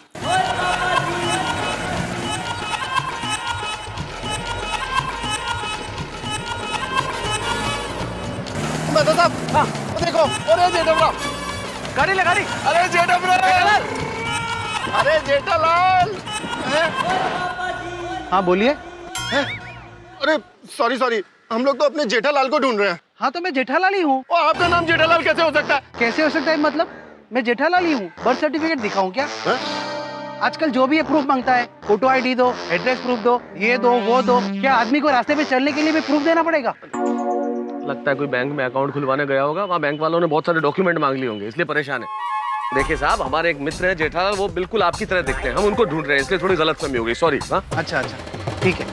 मेहता साहब, हाँ, देखो, अरे जेठालाल, गाड़ी ले गाड़ी। अरे जेठालाल, अरे जेठालाल। हाँ बोलिए। अरे सॉरी सॉरी, हम लोग तो अपने जेठालाल को ढूंढ रहे हैं। हाँ तो मैं जेठालाल ही हूँ। और आपका नाम जेठालाल कैसे हो सकता है? कैसे हो सकता है मतलब? मैं जेठालाल ही हूँ। बर्थ सर्टिफिकेट दिखाऊं क्या? आजकल जो भी ये प्रूफ मांगता है, फोटो आईडी दो, एड्रेस प्रूफ दो, ये दो वो दो, क्या आदमी को रास्ते पे चलने के लिए भी प्रूफ देना पड़ेगा? लगता है कोई बैंक में अकाउंट खुलवाने गया होगा, वहाँ बैंक वालों ने बहुत सारे डॉक्यूमेंट मांग लिए होंगे, इसलिए परेशान है। देखिए साहब, हमारे एक मित्र है जेठालाल, वो बिल्कुल आपकी तरह दिखते हैं, हम उनको ढूंढ रहे हैं, इसलिए थोड़ी गलतफहमी हो गई, सॉरी। हाँ अच्छा अच्छा ठीक है।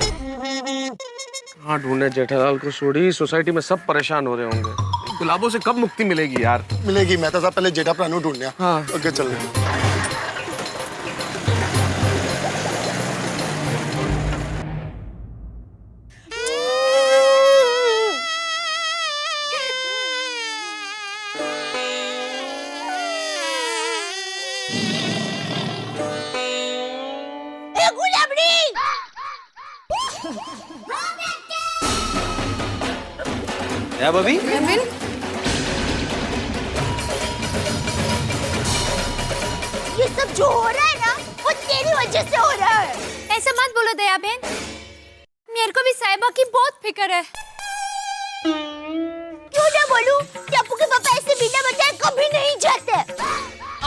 हाँ ढूंढे जेठालाल को, सोडी सोसाइटी में सब परेशान हो रहे होंगे। गुलाबों से कब मुक्ति मिलेगी यार? मिलेगी मेहता साहब, पहले जेठा प्राणु ढूंढने हैं। हाँ ओके चल रहे हैं। क्या भाभी? ये सब जो हो रहा है ना, वो तेरी वजह से हो रहा है। ऐसे मत बोलो दया बहन, मेरे को भी साहिबा की बहुत फिक्र है। क्यों ना बोलूं? टप्पू के पापा ऐसे बिना बताए कभी नहीं जाते।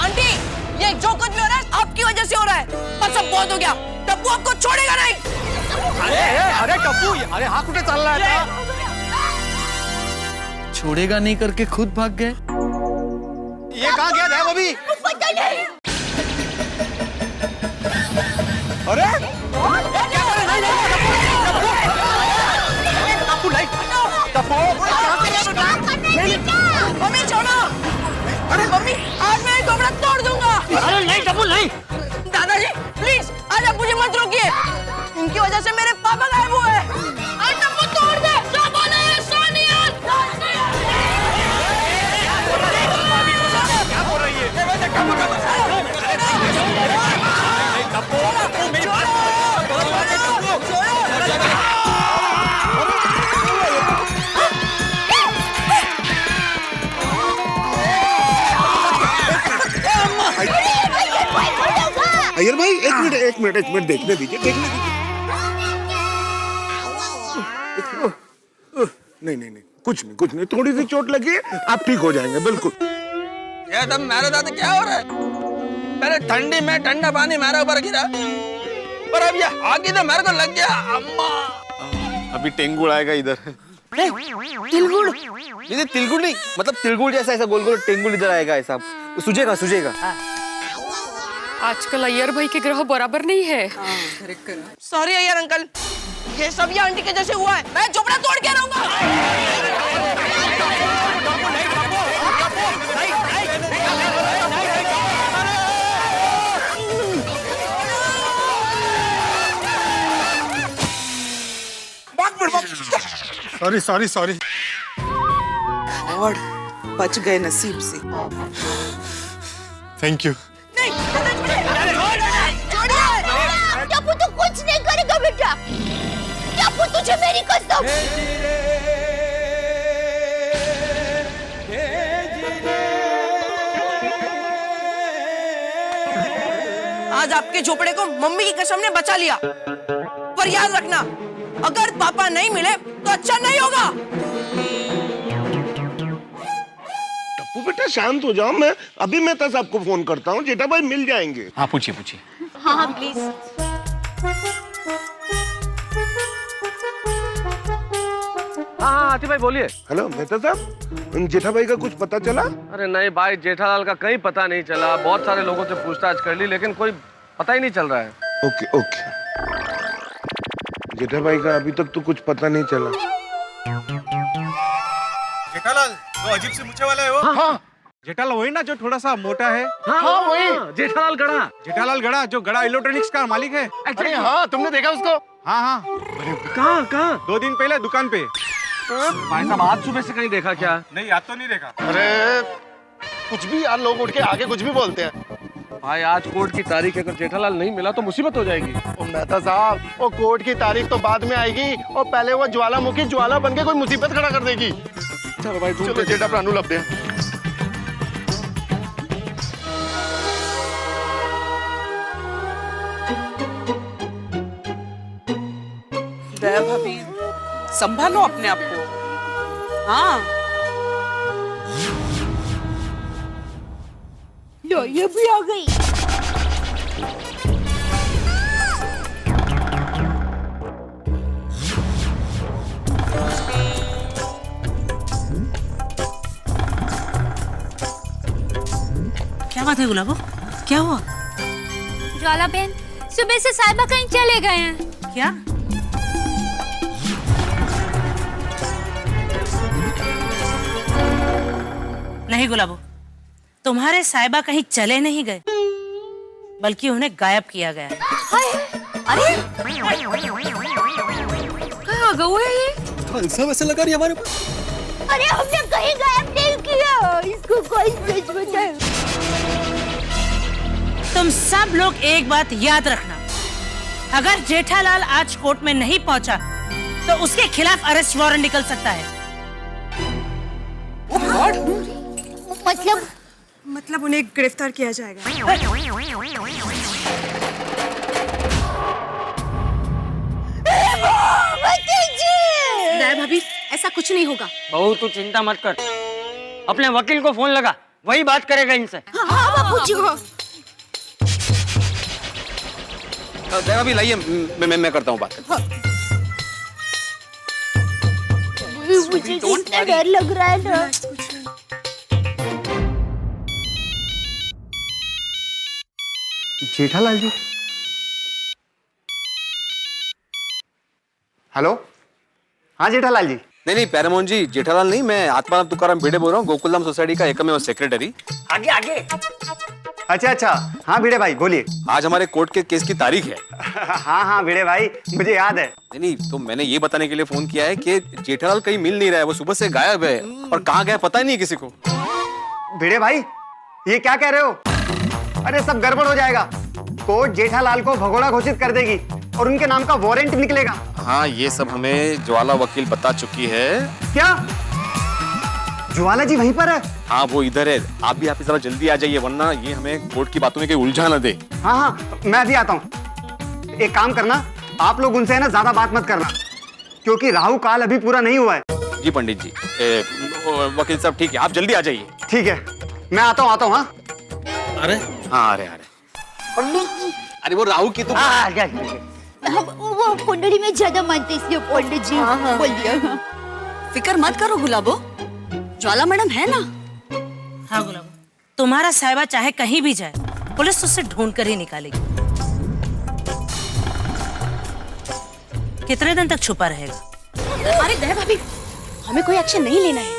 आंटी, ये जो कुछ भी हो रहा है आपकी वजह से हो रहा है। बस अब बहुत हो गया, टप्पू आपको छोड़ेगा नहीं। अरे टप्पू, अरे हाँ कुठे चालला आता? छोड़ेगा नहीं करके खुद भाग गए। ये कहाँ गया दया भाभी? पता नहीं। अरे मम्मी छोड़ो। अरे मम्मी, आज मैं कपड़ा तोड़ दूंगा। अरे नहीं टप्पू नहीं। दादाजी प्लीज, आज आप मुझे मत रोकिए, इनकी वजह से मेरे पापा गायब हुए हैं। आज टप्पू तोड़ दे। क्या बोले सोनिया? क्या बोल रही है? अय्यर भाई एक मिनट देखने दीजिए। नहीं, कुछ नहीं, थोड़ी सी चोट लगी है, आप ठीक हो जाएंगे बिल्कुल। ये सब मेरे साथ क्या हो रहा है? पहले ठंडी में ठंडा पानी मेरे ऊपर गिरा, और अब ये आगे तो मेरे को लग गया। अम्मा अभी टेंगुड़ आएगा इधर। तिलगुड़ नहीं तिलगुड़ नहीं, मतलब तिलगुड़ जैसा ऐसा गोल गोल टेंगुड़ इधर आएगा, ऐसा सुझेगा सुझेगा। आजकल अय्यर भाई के ग्रह बराबर नहीं है। सॉरी अय्यर अंकल, ये सब ये आंटी के जैसे हुआ है। मैं झोपड़ा तोड़ के रहूंगा। Sorry sorry sorry. और बच गए नसीब से। Thank you. टप्पू तो कुछ नहीं करेगा बेटा। टप्पू तुझे मेरी कसम। आज आपके झोपड़े को मम्मी की कसम ने बचा लिया, पर याद रखना अगर पापा नहीं मिले तो अच्छा नहीं होगा। टप्पू बेटा शांत हो जाओ, मैं अभी मेहता साहब को फोन करता हूँ, जेठा भाई मिल जाएंगे। हाँ पूछिए पूछिए। हाँ हाँ प्लीज। हाँ आतिफ भाई बोलिए। हेलो मेहता साहब, जेठा भाई का कुछ पता चला? अरे नहीं भाई, जेठालाल का कहीं पता नहीं चला। बहुत सारे लोगों से पूछताछ कर ली लेकिन कोई पता ही नहीं चल रहा है। ओके ओके, जेठा भाई का अभी तक तो कुछ पता नहीं चला। जेठालाल, वो अजीब से मूछे वाला है वो? हाँ। जेठालाल वही ना जो थोड़ा सा मोटा है? हाँ वही जेठालाल गड़ा। जेठालाल गड़ा, जो गड़ा इलेक्ट्रॉनिक्स का मालिक है। अरे हाँ, तुमने देखा उसको? हाँ हाँ। कहाँ कहाँ? 2 दिन पहले दुकान पे। भाई साहब आज सुबह से कहीं देखा क्या? नहीं याद तो नहीं देखा। अरे कुछ भी यार, लोग उठ के आगे कुछ भी बोलते हैं। भाई आज कोर्ट की तारीख है, अगर जेठालाल नहीं मिला तो मुसीबत हो जाएगी। ओ मेहता साहब, वो कोर्ट की तारीख तो बाद में आएगी और पहले वो ज्वालामुखी ज्वाला बन के कोई मुसीबत खड़ा कर देगी। चलो भाई चलो जेठा प्राणु लब दे। दया भाभी, संभालो अपने आप को। हाँ लो ये भी आ गई। क्या बात है गुलाबो, क्या हुआ? ज्वाला बहन, सुबह से साहिबा कहीं चले गए हैं। क्या? नहीं गुलाबो, तुम्हारे साहिबा कहीं चले नहीं गए, बल्कि उन्हें गायब किया गया। अरे कहाँ गए ये? सब ऐसे लगा रही हमारे पास। अरे हमने कहीं गायब नहीं किया, इसको कोई सच बताए। तुम सब लोग एक बात याद रखना, अगर जेठालाल आज कोर्ट में नहीं पहुंचा तो उसके खिलाफ अरेस्ट वारंट निकल सकता है। मतलब उन्हें गिरफ्तार किया जाएगा। दया भाभी, ऐसा कुछ नहीं होगा। बहू तू चिंता मत कर, अपने वकील को फोन लगा, वही बात करेगा इनसे। हाँ बापूजी। दया भी लाइए, मैं करता हूँ बात। मुझे इतना डर लग रहा है ना। जेठालाल जी। हेलो, हाँ जेठालाल जी। नहीं पैरामोहन जी, जेठालाल नहीं, मैं आत्माराम तुकाराम भिड़े बोल रहा हूँ, गोकुलधाम सोसाइटी का एकमेव सेक्रेटरी। आगे आगे। अच्छा अच्छा, हाँ भिड़े भाई बोलिए। आज हमारे कोर्ट के केस की तारीख है। हाँ हाँ भिड़े भाई, मुझे याद है। नहीं तो मैंने ये बताने के लिए फोन किया है कि जेठालाल कहीं मिल नहीं रहा है, वो सुबह से गायब है और कहाँ गया पता ही नहीं किसी को। भिड़े भाई ये क्या कह रहे हो? अरे सब गड़बड़ हो जाएगा। कोर्ट जेठालाल को भगोड़ा घोषित कर देगी और उनके नाम का वारंट निकलेगा। हाँ ये सब हमें ज्वाला वकील बता चुकी है। क्या ज्वाला जी वहीं पर है? हाँ वो इधर है, आप भी जरा जल्दी आ जाइए वरना ये हमें कोर्ट की बातों में कहीं उलझा न दे। हाँ हाँ मैं अभी आता हूँ। एक काम करना, आप लोग उनसे है ना ज्यादा बात मत करना, क्योंकि राहु काल अभी पूरा नहीं हुआ है। जी पंडित जी। वकील साहब ठीक है, आप जल्दी आ जाइए। ठीक है मैं आता हूँ हाँ। अरे हाँ अरे अरे वो राहु की तो वो कुंडली में ज्यादा मानते इसलिए पंडित जी बोल दिया। फिक्र मत करो गुलाबो, ज्वाला मैडम है ना। हाँ गुलाबो, तुम्हारा साहिबा चाहे कहीं भी जाए, पुलिस उससे ढूंढ कर ही निकालेगी। कितने दिन तक छुपा रहेगा? अरे दया भाभी, हमें कोई एक्शन नहीं लेना है।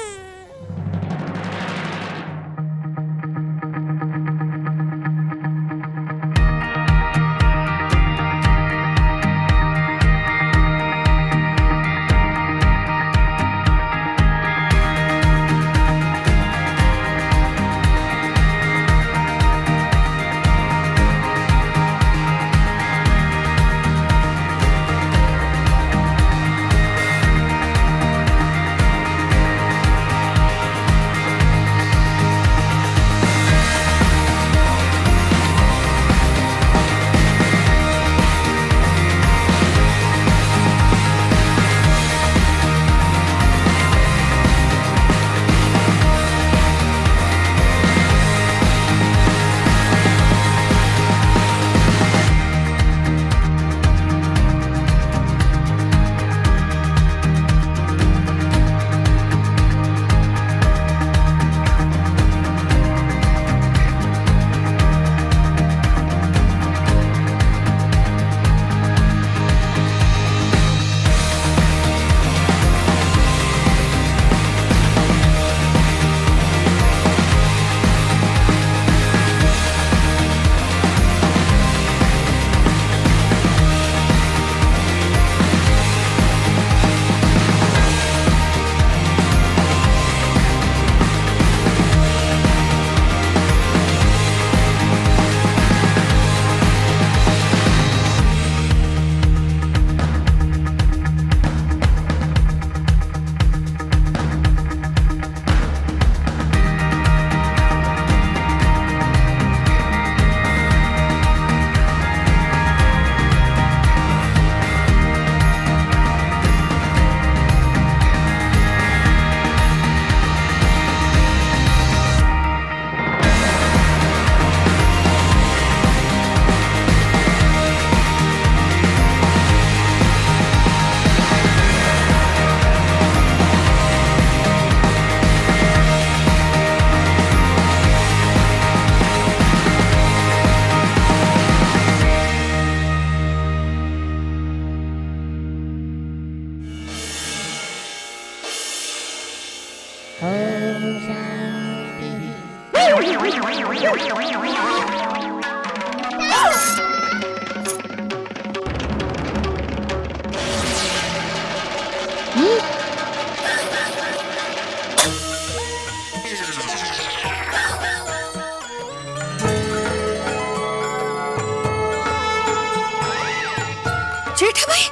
जेठा भाई,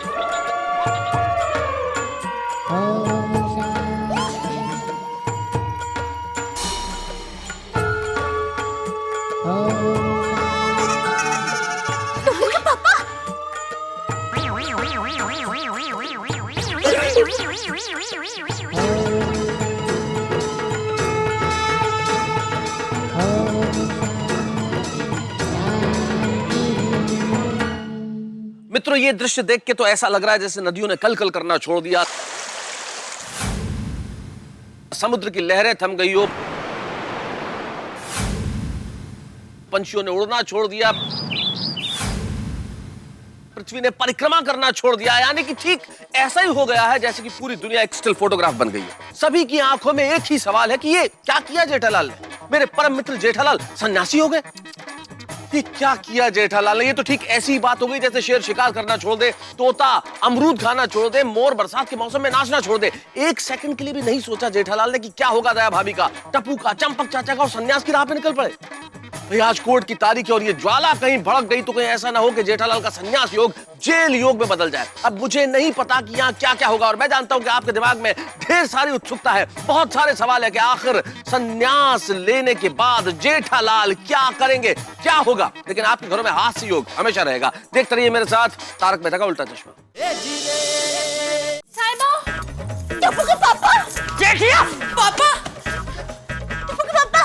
मित्रों, ये दृश्य देख के तो ऐसा लग रहा है जैसे नदियों ने कल कल करना छोड़ दिया, समुद्र की लहरें थम गई हो, पंछियों ने उड़ना छोड़ दिया, पृथ्वी ने परिक्रमा करना छोड़ दिया। यानी कि ठीक ऐसा ही हो गया है जैसे कि पूरी दुनिया एक स्टिल फोटोग्राफ बन गई है। सभी की आंखों में एक ही सवाल है कि ये क्या किया जेठालाल ने? मेरे परम मित्र जेठालाल सन्यासी हो गए? ये क्या किया जेठालाल ने? ये तो ठीक ऐसी ही बात हो गई जैसे शेर शिकार करना छोड़ दे, तोता अमरूद खाना छोड़ दे, मोर बरसात के मौसम में नाचना छोड़ दे। एक सेकंड के लिए भी नहीं सोचा जेठालाल ने कि क्या होगा दया भाभी का, टप्पू का, चंपक चाचा का और सन्यास की राह पे निकल पड़े। भाई आज कोर्ट की तारीख है और ये ज्वाला कहीं भड़क गई तो कहीं ऐसा ना हो कि जेठालाल का सन्यास योग जेल योग में बदल जाए। अब मुझे नहीं पता कि यहाँ क्या क्या होगा और मैं जानता हूं कि आपके दिमाग में ढेर सारी उत्सुकता है, बहुत सारे सवाल है कि आखिर सन्यास लेने के बाद जेठालाल क्या करेंगे, क्या होगा। लेकिन आपके घरों में हास्य योग हमेशा रहेगा। देखते रहिए मेरे साथ तारक मेहता का उल्टा चश्मा। टप्पू के पापा, जेठिया पापा, टप्पू के पापा,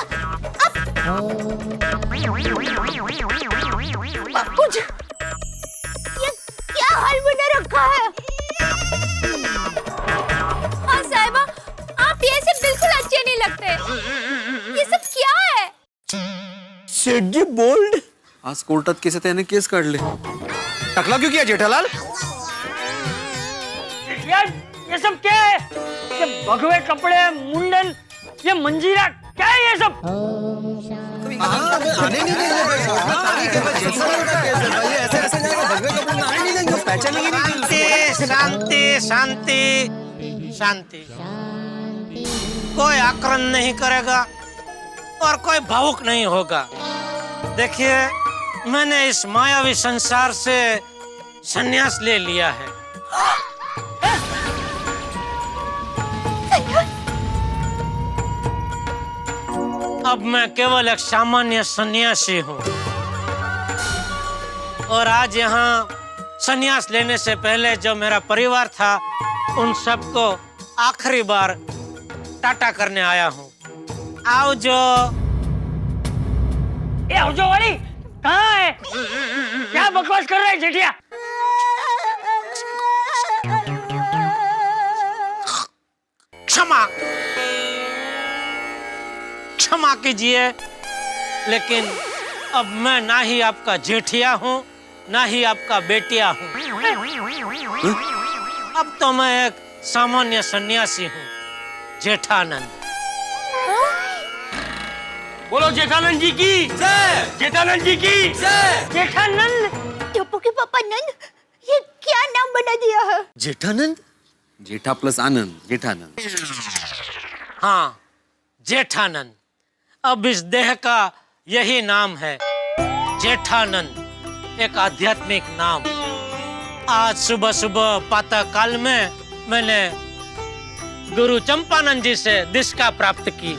बापूजी, ये क्या हाल बना रखा है? हाँ साहिबा, सेठ जी बोल्ड आज कोर्टात केस त्याने केस काढले. टकला क्यों किया जेठालाल? यार ये सब क्या है? ये भगवे कपड़े, मुंडन, ये मंजीरा, क्या है ये सब? शांति शांति शांति. कोई आक्रमण नहीं करेगा और कोई भावुक नहीं होगा. देखिए, मैंने इस मायावी संसार से संन्यास ले लिया है. अब मैं केवल एक सामान्य सन्यासी हूँ. और आज यहाँ सन्यास लेने से पहले जो मेरा परिवार था, उन सबको आखिरी बार टाटा करने आया हूँ. आओ जो. ये औजो वाली कहाँ है? क्या बकवास कर रहा है जेठिया? क्षमा क्षमा कीजिए, लेकिन अब मैं ना ही आपका जेठिया हूँ, ना ही आपका बेटिया हूँ. अब तो मैं एक सामान्य सन्यासी हूँ, जेठानंद. बोलो जेठानंद जी की जय. जेठानंद जी की जय. जेठानंद. टप्पू के पापा नंद, ये क्या नाम बना दिया है? जेठानंद. जेठा प्लस आनंद, जेठानंद. हाँ, जेठानंद. अब इस देह का यही नाम है, जेठानंद. एक आध्यात्मिक नाम. आज सुबह सुबह प्रातः काल में मैंने गुरु चंपानंद जी से दीक्षा प्राप्त की.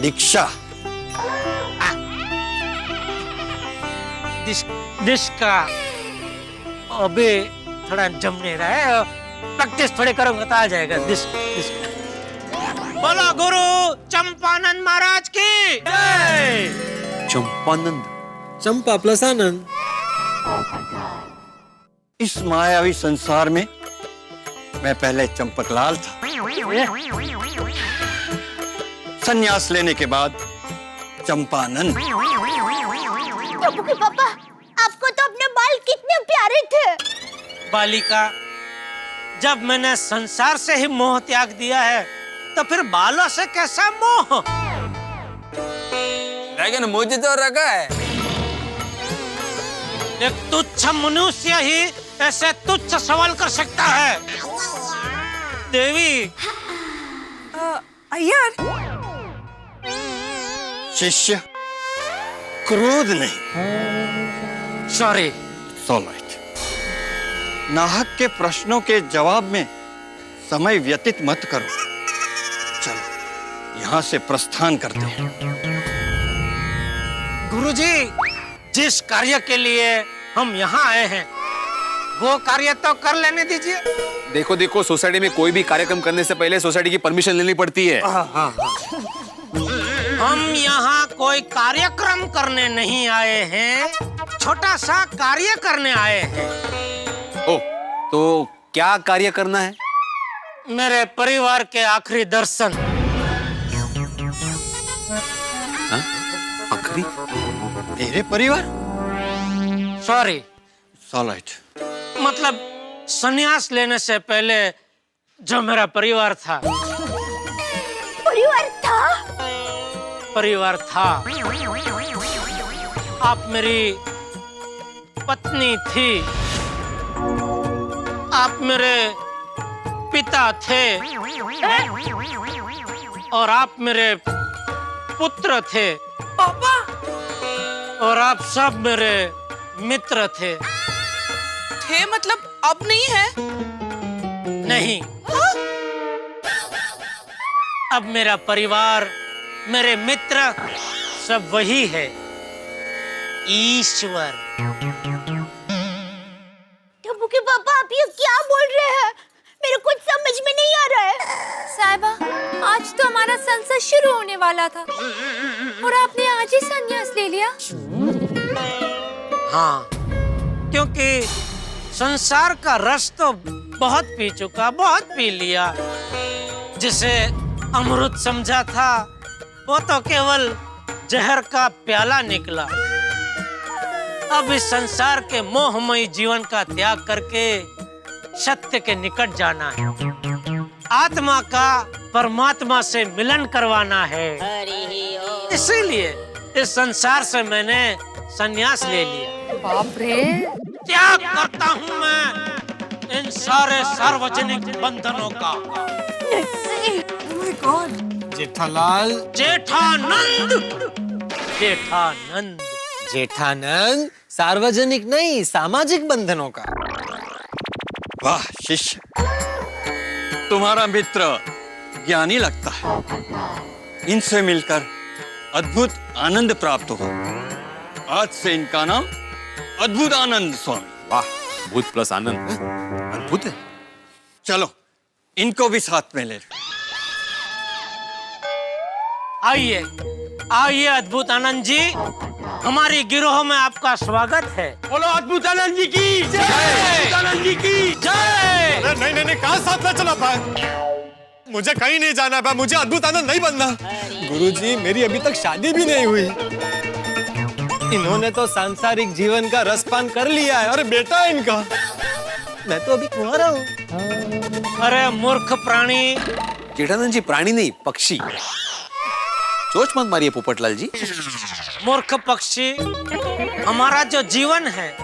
दीक्षा. दीक्षा अभी थोड़ा जम नहीं रहा है, प्रैक्टिस थोड़ी करूंगा तो आ जाएगा. बोलो गुरु चंपानंद महाराज की जय. चंपानंद. चंपा प्लस आनंद. इस मायावी संसार में मैं पहले चंपकलाल था. संन्यास लेने के बाद चंपानंद. टप्पू के पापा, आपको तो अपने बाल कितने प्यारे थे. बालिका, जब मैंने संसार से ही मोह त्याग दिया है, तो फिर बालों से कैसा मोह? लेकिन मुझे तो रखा है. एक तुच्छ मनुष्य ही ऐसे तुच्छ सवाल कर सकता है. देवी. अय्यर. शिष्य, क्रोध नहीं. सॉरी. नाहक के प्रश्नों के जवाब में समय व्यतीत मत करो. चलो यहाँ से प्रस्थान करते हैं. गुरुजी, जिस कार्य के लिए हम यहाँ आए हैं, वो कार्य तो कर लेने दीजिए. देखो देखो, सोसाइटी में कोई भी कार्यक्रम करने से पहले सोसाइटी की परमिशन लेनी पड़ती है. हम यहाँ कोई कार्यक्रम करने नहीं आए हैं, छोटा सा कार्य करने आए हैं. ओ, तो क्या कार्य करना है? मेरे परिवार के आखिरी दर्शन. आखिरी? तेरे परिवार? सॉरी. मतलब संन्यास लेने से पहले जो मेरा परिवार था. परिवार था. आप मेरी पत्नी थी, आप मेरे पिता थे, और आप मेरे पुत्र थे. पापा. और आप सब मेरे मित्र थे. मतलब अब नहीं है? नहीं. अब मेरा परिवार, मेरे मित्र सब वही है, ईश्वर. टप्पू के पापा, आप ये क्या बोल रहे हैं? मेरे कुछ समझ में नहीं आ रहा है. साहिबा, आज तो हमारा संसद शुरू होने वाला था और आपने आज ही संन्यास ले लिया. हाँ, क्योंकि संसार का रस तो बहुत पी चुका, बहुत पी लिया. जिसे अमृत समझा था, वो तो केवल जहर का प्याला निकला। अब इस संसार के मोहमयी जीवन का त्याग करके सत्य के निकट जाना है। आत्मा का परमात्मा से मिलन करवाना है। इसीलिए इस संसार से मैंने संन्यास ले लिया। बाप रे। त्याग करता हूँ मैं इन सारे सार्वजनिक बंधनों का। जेठालाल। जेठानंद। जेठानंद। जेठानंद सार्वजनिक नहीं, सामाजिक बंधनों का। वाह शिष्य, तुम्हारा मित्र ज्ञानी लगता है। इनसे मिलकर अद्भुत आनंद प्राप्त हो। आज से इनका नाम अद्भुत आनंद स्वामी। वाह, भूत प्लस आनंद अद्भुत है। चलो इनको भी साथ में ले लो। आइए आइए अद्भुत आनंद जी, हमारी गिरोह में आपका स्वागत है। बोलो अद्भुत आनंद जी की जय। अद्भुत आनंद जी की जय। नहीं नहीं नहीं, कहाँ साथ में चला पाए? मुझे कहीं नहीं जाना है, मुझे अद्भुत आनंद नहीं बनना। गुरुजी, मेरी अभी तक शादी भी नहीं हुई। इन्होंने तो सांसारिक जीवन का रसपान कर लिया है। अरे बेटा है इनका, मैं तो अभी कुंवारा हूँ। अरे मूर्ख प्राणी। जेठानंद जी प्राणी नहीं, पक्षी। सोच मत मारिए पोपटलाल जी। मूर्ख पक्षी, हमारा जो जीवन है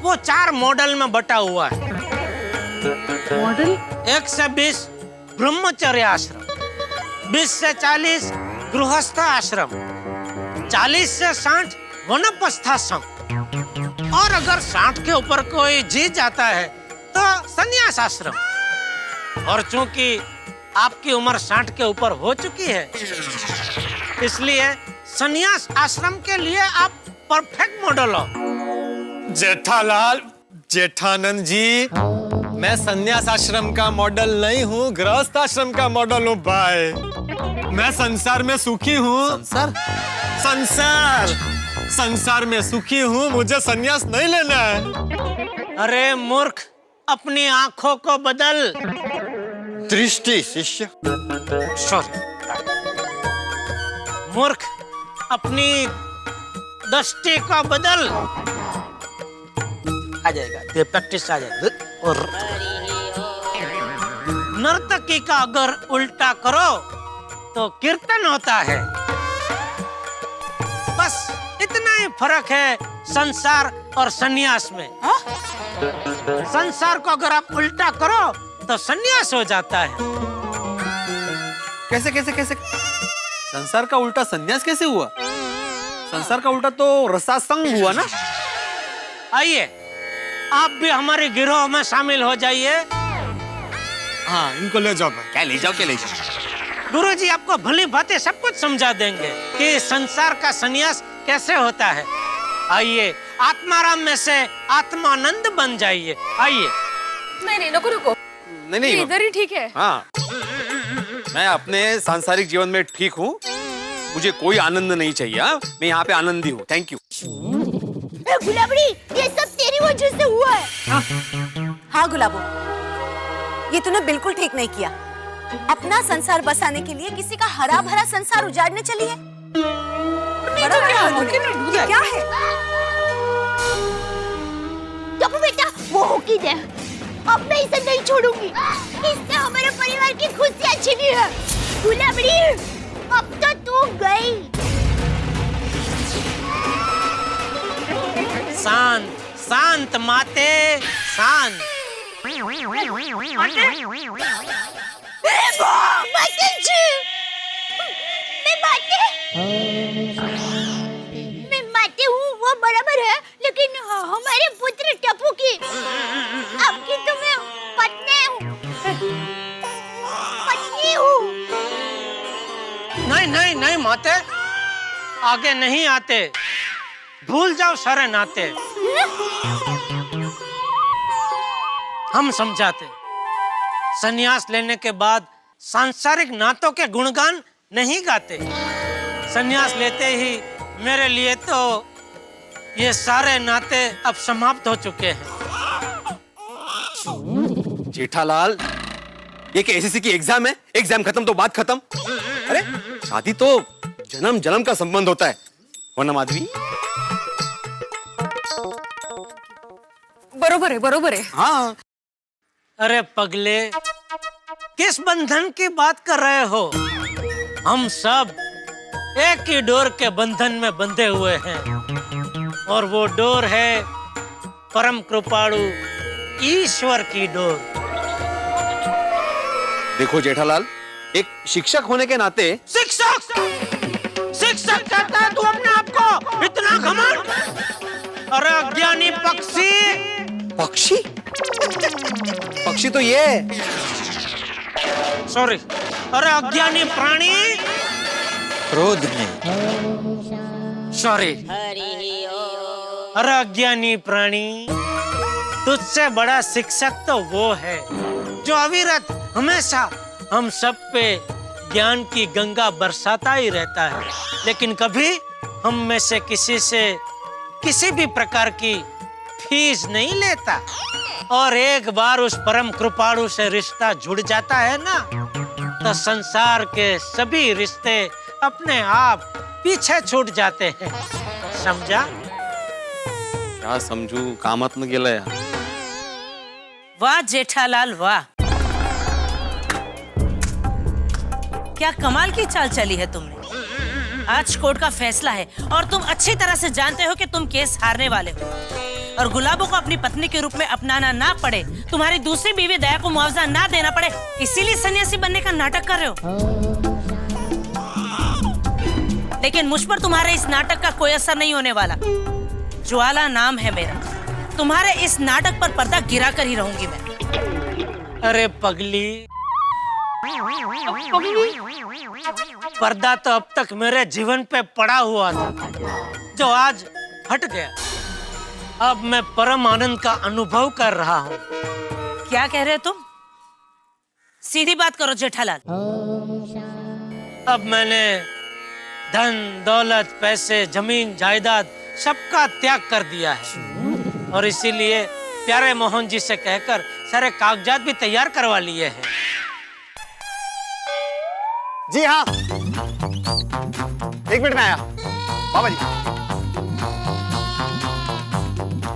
वो 4 मॉडल में बटा हुआ है। मॉडल? 1 से 20 ब्रह्मचर्य आश्रम, 20 से 40 गृहस्थ आश्रम, 40 से 60 वनप्रस्थाश्रम, और अगर 60 के ऊपर कोई जी जाता है तो संन्यास आश्रम। और चूंकि आपकी उम्र 60 के ऊपर हो चुकी है, इसलिए संन्यास आश्रम के लिए आप परफेक्ट मॉडल हो। जेठालाल, जेठानंद जी, मैं संन्यास आश्रम का मॉडल नहीं हूँ, गृहस्थ आश्रम का मॉडल हूँ भाई। मैं संसार में सुखी हूँ। संसार? संसार संसार में सुखी हूँ, मुझे संन्यास नहीं लेना है। अरे मूर्ख, अपनी आंखों को बदल। दृष्टि शिष्य। सॉरी मूर्ख, अपनी दृष्टि को बदल। आ जाएगा, ये प्रैक्टिस आ जाएगा। और नर्तकी का अगर उल्टा करो तो कीर्तन होता है। बस इतना ही फर्क है संसार और सन्यास में। संसार को अगर आप उल्टा करो तो सन्यास हो जाता है। कैसे कैसे कैसे? संसार का उल्टा संन्यास कैसे हुआ? संसार का उल्टा तो रसासंग हुआ ना। आइए आप भी हमारे गिरोह में शामिल हो जाइए। हाँ, इनको ले जाओ भाई। क्या ले जाओ, क्या ले जाओ? गुरुजी आपको भली बातें सब कुछ समझा देंगे कि संसार का संन्यास कैसे होता है। आइए आत्माराम में से आत्मानंद बन जाइए। आइए। नहीं, रुको। नहीं इधर ही ठीक है। हाँ, मैं अपने सांसारिक जीवन में ठीक हूँ, मुझे कोई आनंद नहीं चाहिए। मैं यहाँ पे आनंदी हूँ। Thank you. गुलाबड़ी, ये सब तेरी वजह से हुआ है। हाँ गुलाबो, ये तूने बिल्कुल ठीक नहीं किया। अपना संसार बसाने के लिए किसी का हरा भरा संसार उजाड़ने चली है। बड़ा क्या है? देखो बेटा, वो होकी दे। अब मैं इसे नहीं छोड़ूंगी। इससे हमारे परिवार की खुशियाँ छिनी है। गुलाबड़ी, अब तो तू गई। शांत शांत माते, शांत। मैं माते हूँ, वो बराबर है, लेकिन हमारे पुत्र टप्पू की, आपकी तो मैं पत्नी हूँ। नहीं माते, आगे नहीं आते। भूल जाओ सारे नाते। हम समझाते, संन्यास लेने के बाद सांसारिक नातों के गुणगान नहीं गाते। संन्यास लेते ही मेरे लिए तो ये सारे नाते अब समाप्त हो चुके हैं। जेठालाल, ये क्या एसएससी की एग्जाम है? एग्जाम खत्म तो बात खत्म। अरे शादी तो जन्म जन्म का संबंध होता है। हो ना माधवी? बरोबर है हाँ। अरे पगले, किस बंधन की बात कर रहे हो? हम सब एक ही डोर के बंधन में बंधे हुए हैं, और वो डोर है परम कृपाणु ईश्वर की डोर। देखो जेठालाल, एक शिक्षक होने के नाते। शिक्षक कहता है तू अपने आप को? इतना घमंड? अरे अज्ञानी पक्षी। पक्षी? पक्षी तो ये है। सॉरी। अरे अज्ञानी प्राणी। क्रोध में। सॉरी। अरे अज्ञानी प्राणी, तुझसे बड़ा शिक्षक तो वो है जो अविरत हमेशा हम सब पे ज्ञान की गंगा बरसाता ही रहता है, लेकिन कभी हम में से किसी से किसी भी प्रकार की फीस नहीं लेता। और एक बार उस परम कृपाणु से रिश्ता जुड़ जाता है ना, तो संसार के सभी रिश्ते अपने आप पीछे छूट जाते हैं। समझा? क्या समझू, कामात में गेला यार। वाह जेठालाल वाह, क्या कमाल की चाल चली है तुमने। आज कोर्ट का फैसला है और तुम अच्छी तरह से जानते हो कि तुम केस हारने वाले हो, और गुलाबो को अपनी पत्नी के रूप में अपनाना ना पड़े, तुम्हारी दूसरी बीवी दया को मुआवजा ना देना पड़े, इसीलिए सन्यासी बनने का नाटक कर रहे हो। लेकिन मुझ पर तुम्हारे इस नाटक का कोई असर नहीं होने वाला। ज्वाला नाम है मेरा, तुम्हारे इस नाटक पर पर्दा गिरा कर ही रहूंगी मैं। अरे पगली, पर्दा तो अब तक मेरे जीवन पे पड़ा हुआ था, जो आज हट गया। अब मैं परम आनंद का अनुभव कर रहा हूँ। क्या कह रहे हो तुम? सीधी बात करो जेठालाल। अब मैंने धन दौलत पैसे जमीन जायदाद सबका त्याग कर दिया है, और इसीलिए प्यारे मोहन जी से कहकर सारे कागजात भी तैयार करवा लिए हैं। जी हाँ, एक मिनट में आया। बाबा जी,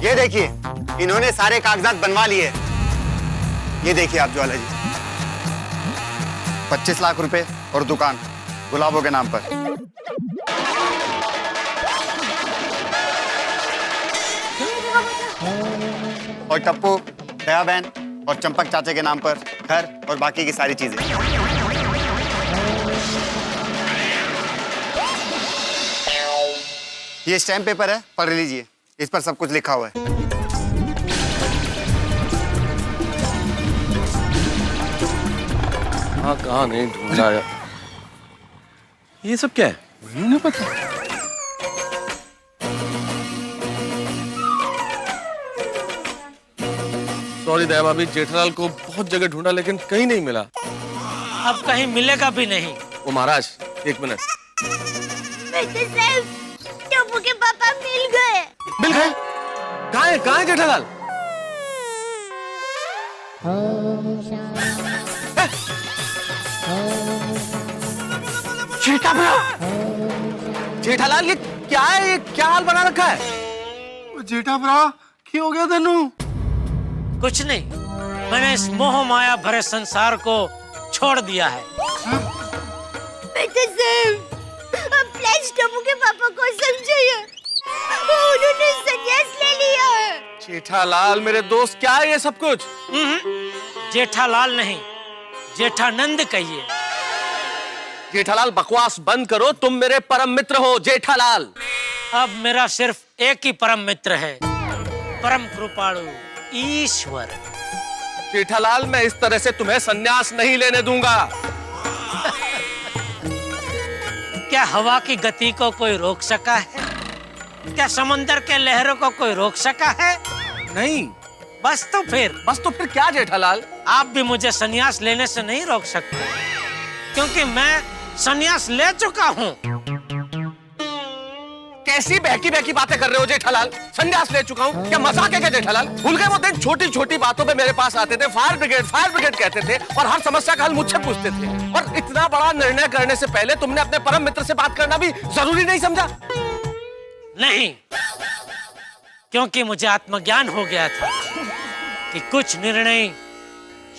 ये देखिए, इन्होंने सारे कागजात बनवा लिए। ये देखिए आप ज्वाला जी, 25 लाख रुपए और दुकान गुलाबों के नाम पर। और टप्पू, दया बहन और चंपक चाचे के नाम पर घर और बाकी की सारी चीजें। ये स्टैम्प पेपर है, पढ़ लीजिए, इस पर सब कुछ लिखा हुआ है। हाँ, कहाँ नहीं ढूंढा यार। ये सब क्या है? मुझे नहीं पता। सॉरी दया भाभी, जेठालाल को बहुत जगह ढूंढा लेकिन कहीं नहीं मिला। अब कहीं मिलेगा भी नहीं। ओ महाराज, एक मिनट। टप्पू के पापा मिल गए। मिल गए? कहाँ है जेठालाल? जेठालाल, ये क्या है? ये क्या हाल बना रखा है? जेठा भरा, क्या हो गया तेनू? कुछ नहीं, मैंने इस मोह माया भरे संसार को छोड़ दिया है। प्लीज टप्पू के पापा को समझाइए, उन्होंने संन्यास ले लिया है। जेठालाल मेरे दोस्त, क्या है ये सब कुछ? जेठालाल नहीं, जेठानंद कहिए। जेठालाल बकवास बंद करो, तुम मेरे परम मित्र हो जेठालाल। अब मेरा सिर्फ एक ही परम मित्र है, परम कृपाणु ईश्वर। जेठालाल, मैं इस तरह से तुम्हें संन्यास नहीं लेने दूंगा। क्या हवा की गति को कोई रोक सका है? क्या समंदर के लहरों को कोई रोक सका है? नहीं। बस तो फिर क्या जेठालाल? आप भी मुझे संन्यास लेने से नहीं रोक सकते, क्योंकि मैं संन्यास ले चुका हूँ। कैसी बहकी बहकी बातें कर रहे हो जेठालाल? संन्यास ले चुका हूँ? क्या मजाक है क्या जेठालाल? भूल गए वो दिन छोटी छोटी बातों पे मेरे पास आते थे, फायर ब्रिगेड कहते थे, और हर समस्या का हल मुझसे पूछते थे। और इतना बड़ा निर्णय करने से पहले तुमने अपने परम मित्र से बात करना भी जरूरी नहीं समझा? नहीं, क्योंकि मुझे आत्मज्ञान हो गया था कि कुछ निर्णय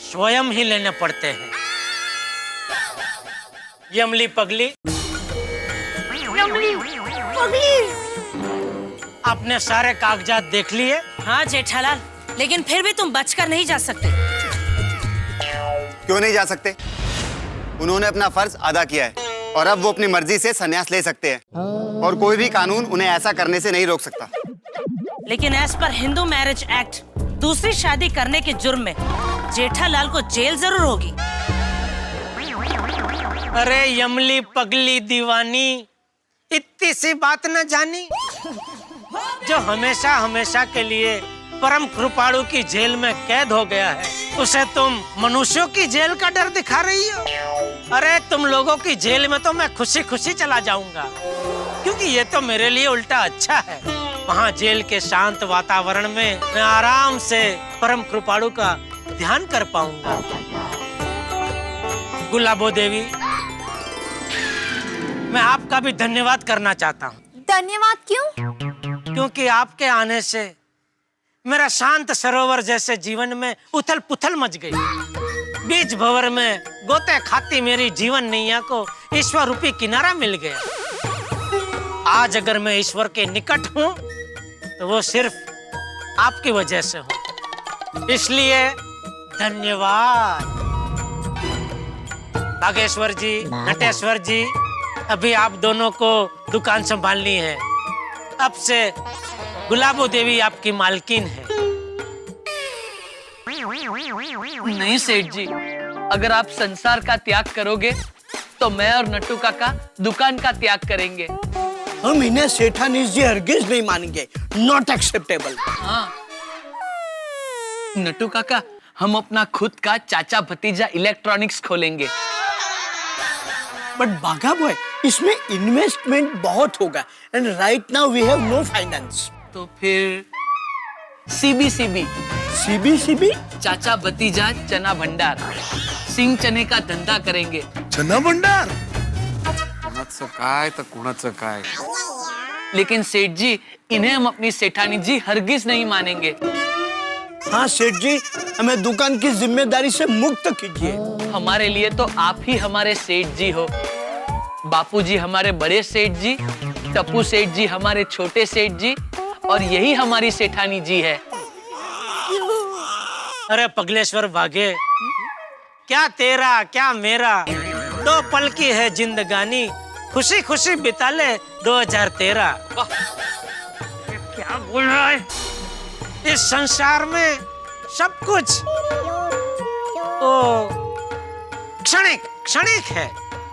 स्वयं ही लेने पड़ते हैं। यमली पगली, आपने सारे कागजात देख लिए? हाँ जेठालाल, लेकिन फिर भी तुम बचकर नहीं जा सकते। क्यों नहीं जा सकते? उन्होंने अपना फर्ज अदा किया है और अब वो अपनी मर्जी से संन्यास ले सकते हैं और कोई भी कानून उन्हें ऐसा करने से नहीं रोक सकता। लेकिन as per Hindu marriage act दूसरी शादी करने के जुर्म में जेठालाल को जेल जरूर होगी। अरे यमली पगली दीवानी, इतनी सी बात न जानी? जो हमेशा हमेशा के लिए परम कृपाणु की जेल में कैद हो गया है, उसे तुम मनुष्यों की जेल का डर दिखा रही हो? अरे तुम लोगों की जेल में तो मैं खुशी खुशी चला जाऊंगा, क्योंकि ये तो मेरे लिए उल्टा अच्छा है। वहाँ जेल के शांत वातावरण में मैं आराम से परम कृपाणु का ध्यान कर पाऊंगा। गुलाबो देवी, मैं आपका भी धन्यवाद करना चाहता हूँ। धन्यवाद क्यों? क्योंकि आपके आने से मेरा शांत सरोवर जैसे जीवन में उथल पुथल मच गई। बीच भंवर में गोते खाती मेरी जीवन नैया को ईश्वर रूपी किनारा मिल गया। आज अगर मैं ईश्वर के निकट हूँ तो वो सिर्फ आपकी वजह से हूँ, इसलिए धन्यवाद। बागेश्वर जी, नटेश्वर जी, अभी आप दोनों को दुकान संभालनी है। अब से गुलाबो देवी आपकी मालकिन है। नहीं सेठ जी, अगर आप संसार का त्याग करोगे तो मैं और नट्टू काका दुकान का त्याग करेंगे। हम इन्हें सेठानी जी हरगिज नहीं मानेंगे। Not acceptable. हाँ नट्टू काका, हम अपना खुद का चाचा भतीजा इलेक्ट्रॉनिक्स खोलेंगे। बट बाघा बॉय, इसमें इन्वेस्टमेंट बहुत होगा and right now we have no finance. तो फिर सीबीसीबी। सीबीसीबी? चाचा भतीजा चना भंडार। सिंग चने का धंधा करेंगे। चना भंडार? कुणाचं काय तर कुणाचं काय। लेकिन सेठ जी, इन्हें हम अपनी सेठानी जी हरगिज नहीं मानेंगे। हाँ सेठ जी, हमें दुकान की जिम्मेदारी से मुक्त कीजिए। हमारे लिए तो आप ही हमारे सेठ जी हो। बापूजी हमारे बड़े सेठ जी, टप्पू सेठ जी हमारे छोटे सेठ जी, और यही हमारी सेठानी जी है। अरे पगलेश्वर बाघे, क्या तेरा क्या मेरा, दो पल की है जिंदगानी, खुशी खुशी बिता ले 2013। क्या बोल रहा है? इस संसार में सब कुछ ओ क्षणिक क्षणिक है,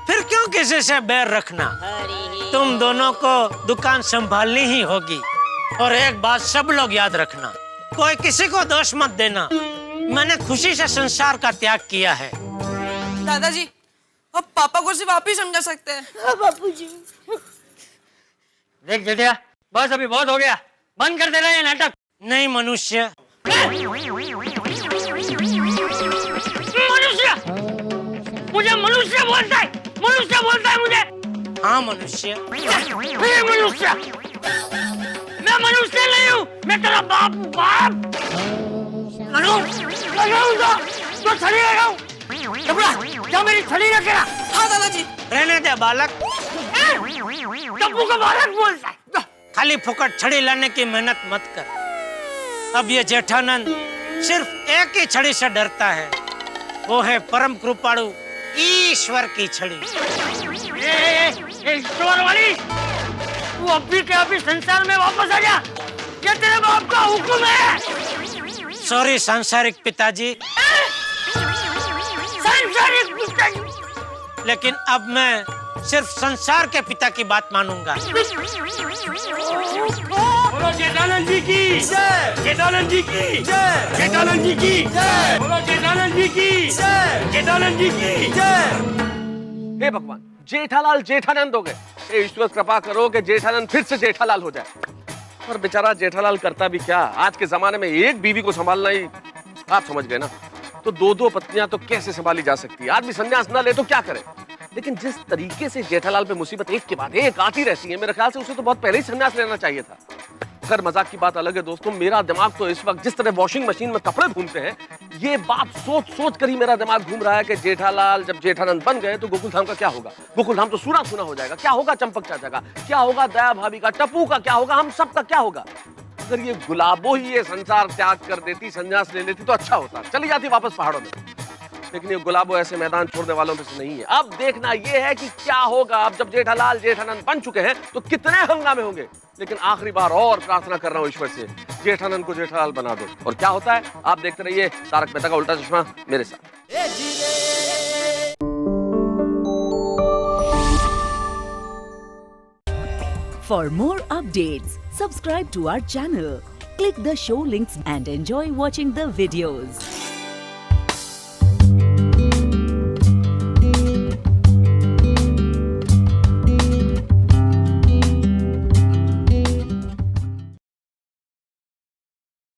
फिर क्यों किसी से बैर रखना? तुम दोनों को दुकान संभालनी ही होगी। और एक बात सब लोग याद रखना, कोई किसी को दोष मत देना। मैंने खुशी से संसार का त्याग किया है। दादाजी, अब पापा को सिर्फ आप ही समझा सकते हैं। हाँ बापूजी। देख जेठिया, बस अभी बहुत हो गया, बंद कर देना ये नाटक। नहीं मनुष्य, मनुष्य मुझे मनुष्य बोलता है, मनुष्य बोलता है मुझे। हाँ मनुष्य। मैं मनुष्य, मैं मनुष्य नहीं हूँ, मैं तेरा बाप हूँ। बाप तो छड़ी लगाऊं? जा मेरी छड़ी रखेगा। हाँ दादाजी। रहने दे बालक। टप्पू को बालक बोलता है। खाली फुकट छड़ी लाने की मेहनत मत कर। अब ये जेठानंद सिर्फ एक ही छड़ी से डरता है, वो है परम कृपाणु ईश्वर की छड़ी। ईश्वर वाली, तू अभी के अभी संसार में वापस आ जा, ये तेरे बाप का हुक्म है। सॉरी सांसारिक पिताजी। सांसारिक पिताजी? लेकिन अब मैं सिर्फ संसार के पिता की बात मानूंगा। बोलो जेठानंद जी की जय, जेठानंद जी की जय, जेठानंद जी की जय, बोलो जेठानंद जी की जय, जेठानंद जी की जय। हे भगवान, जेठालाल जेठानंद हो गए। हे ईश्वर कृपा करो कि जेठानंद फिर से जेठालाल हो जाए। पर बेचारा जेठालाल करता भी क्या, आज के जमाने में एक बीवी को संभालना ही, आप समझ गए ना। तो दो दो पत्नियां तो कैसे संभाली जा सकती है? आदमी संन्यास ना ले तो क्या करे? लेकिन जिस तरीके से जेठालाल पे मुसीबत एक के बाद एक आती रहती है, मेरे ख्याल से उसे तो बहुत पहले ही संन्यास लेना चाहिए था। खैर मजाक की बात अलग है दोस्तों, मेरा दिमाग तो इस वक्त जिस तरह वॉशिंग मशीन में कपड़े घूमते हैं, ये बात सोच सोच कर ही मेरा दिमाग घूम रहा है कि जेठालाल जब जेठानंद बन गए तो गोकुल धाम का क्या होगा। गोकुल धाम तो सूना सूना हो जाएगा। क्या होगा चंपक चाचा का, क्या होगा दया भाभी का, टप्पू का क्या होगा, हम सब का क्या होगा। अगर ये गुलाबो ही ये संसार त्याग कर देती, संन्यास ले लेती तो अच्छा होता, चली जाती वापस पहाड़ों में। लेकिन ये गुलाबो ऐसे मैदान छोड़ने वालों में से नहीं है। अब देखना ये है कि क्या होगा। अब जब जेठालाल जेठानंद बन चुके हैं तो कितने हंगामे होंगे। लेकिन आखिरी बार और प्रार्थना कर रहा हूं ईश्वर से, जेठानंद को जेठालाल बना दो। और क्या होता है आप देखते रहिए तारक मेहता का उल्टा चश्मा मेरे साथ। For more updates, subscribe to our channel, click the show links and enjoy watching the videos.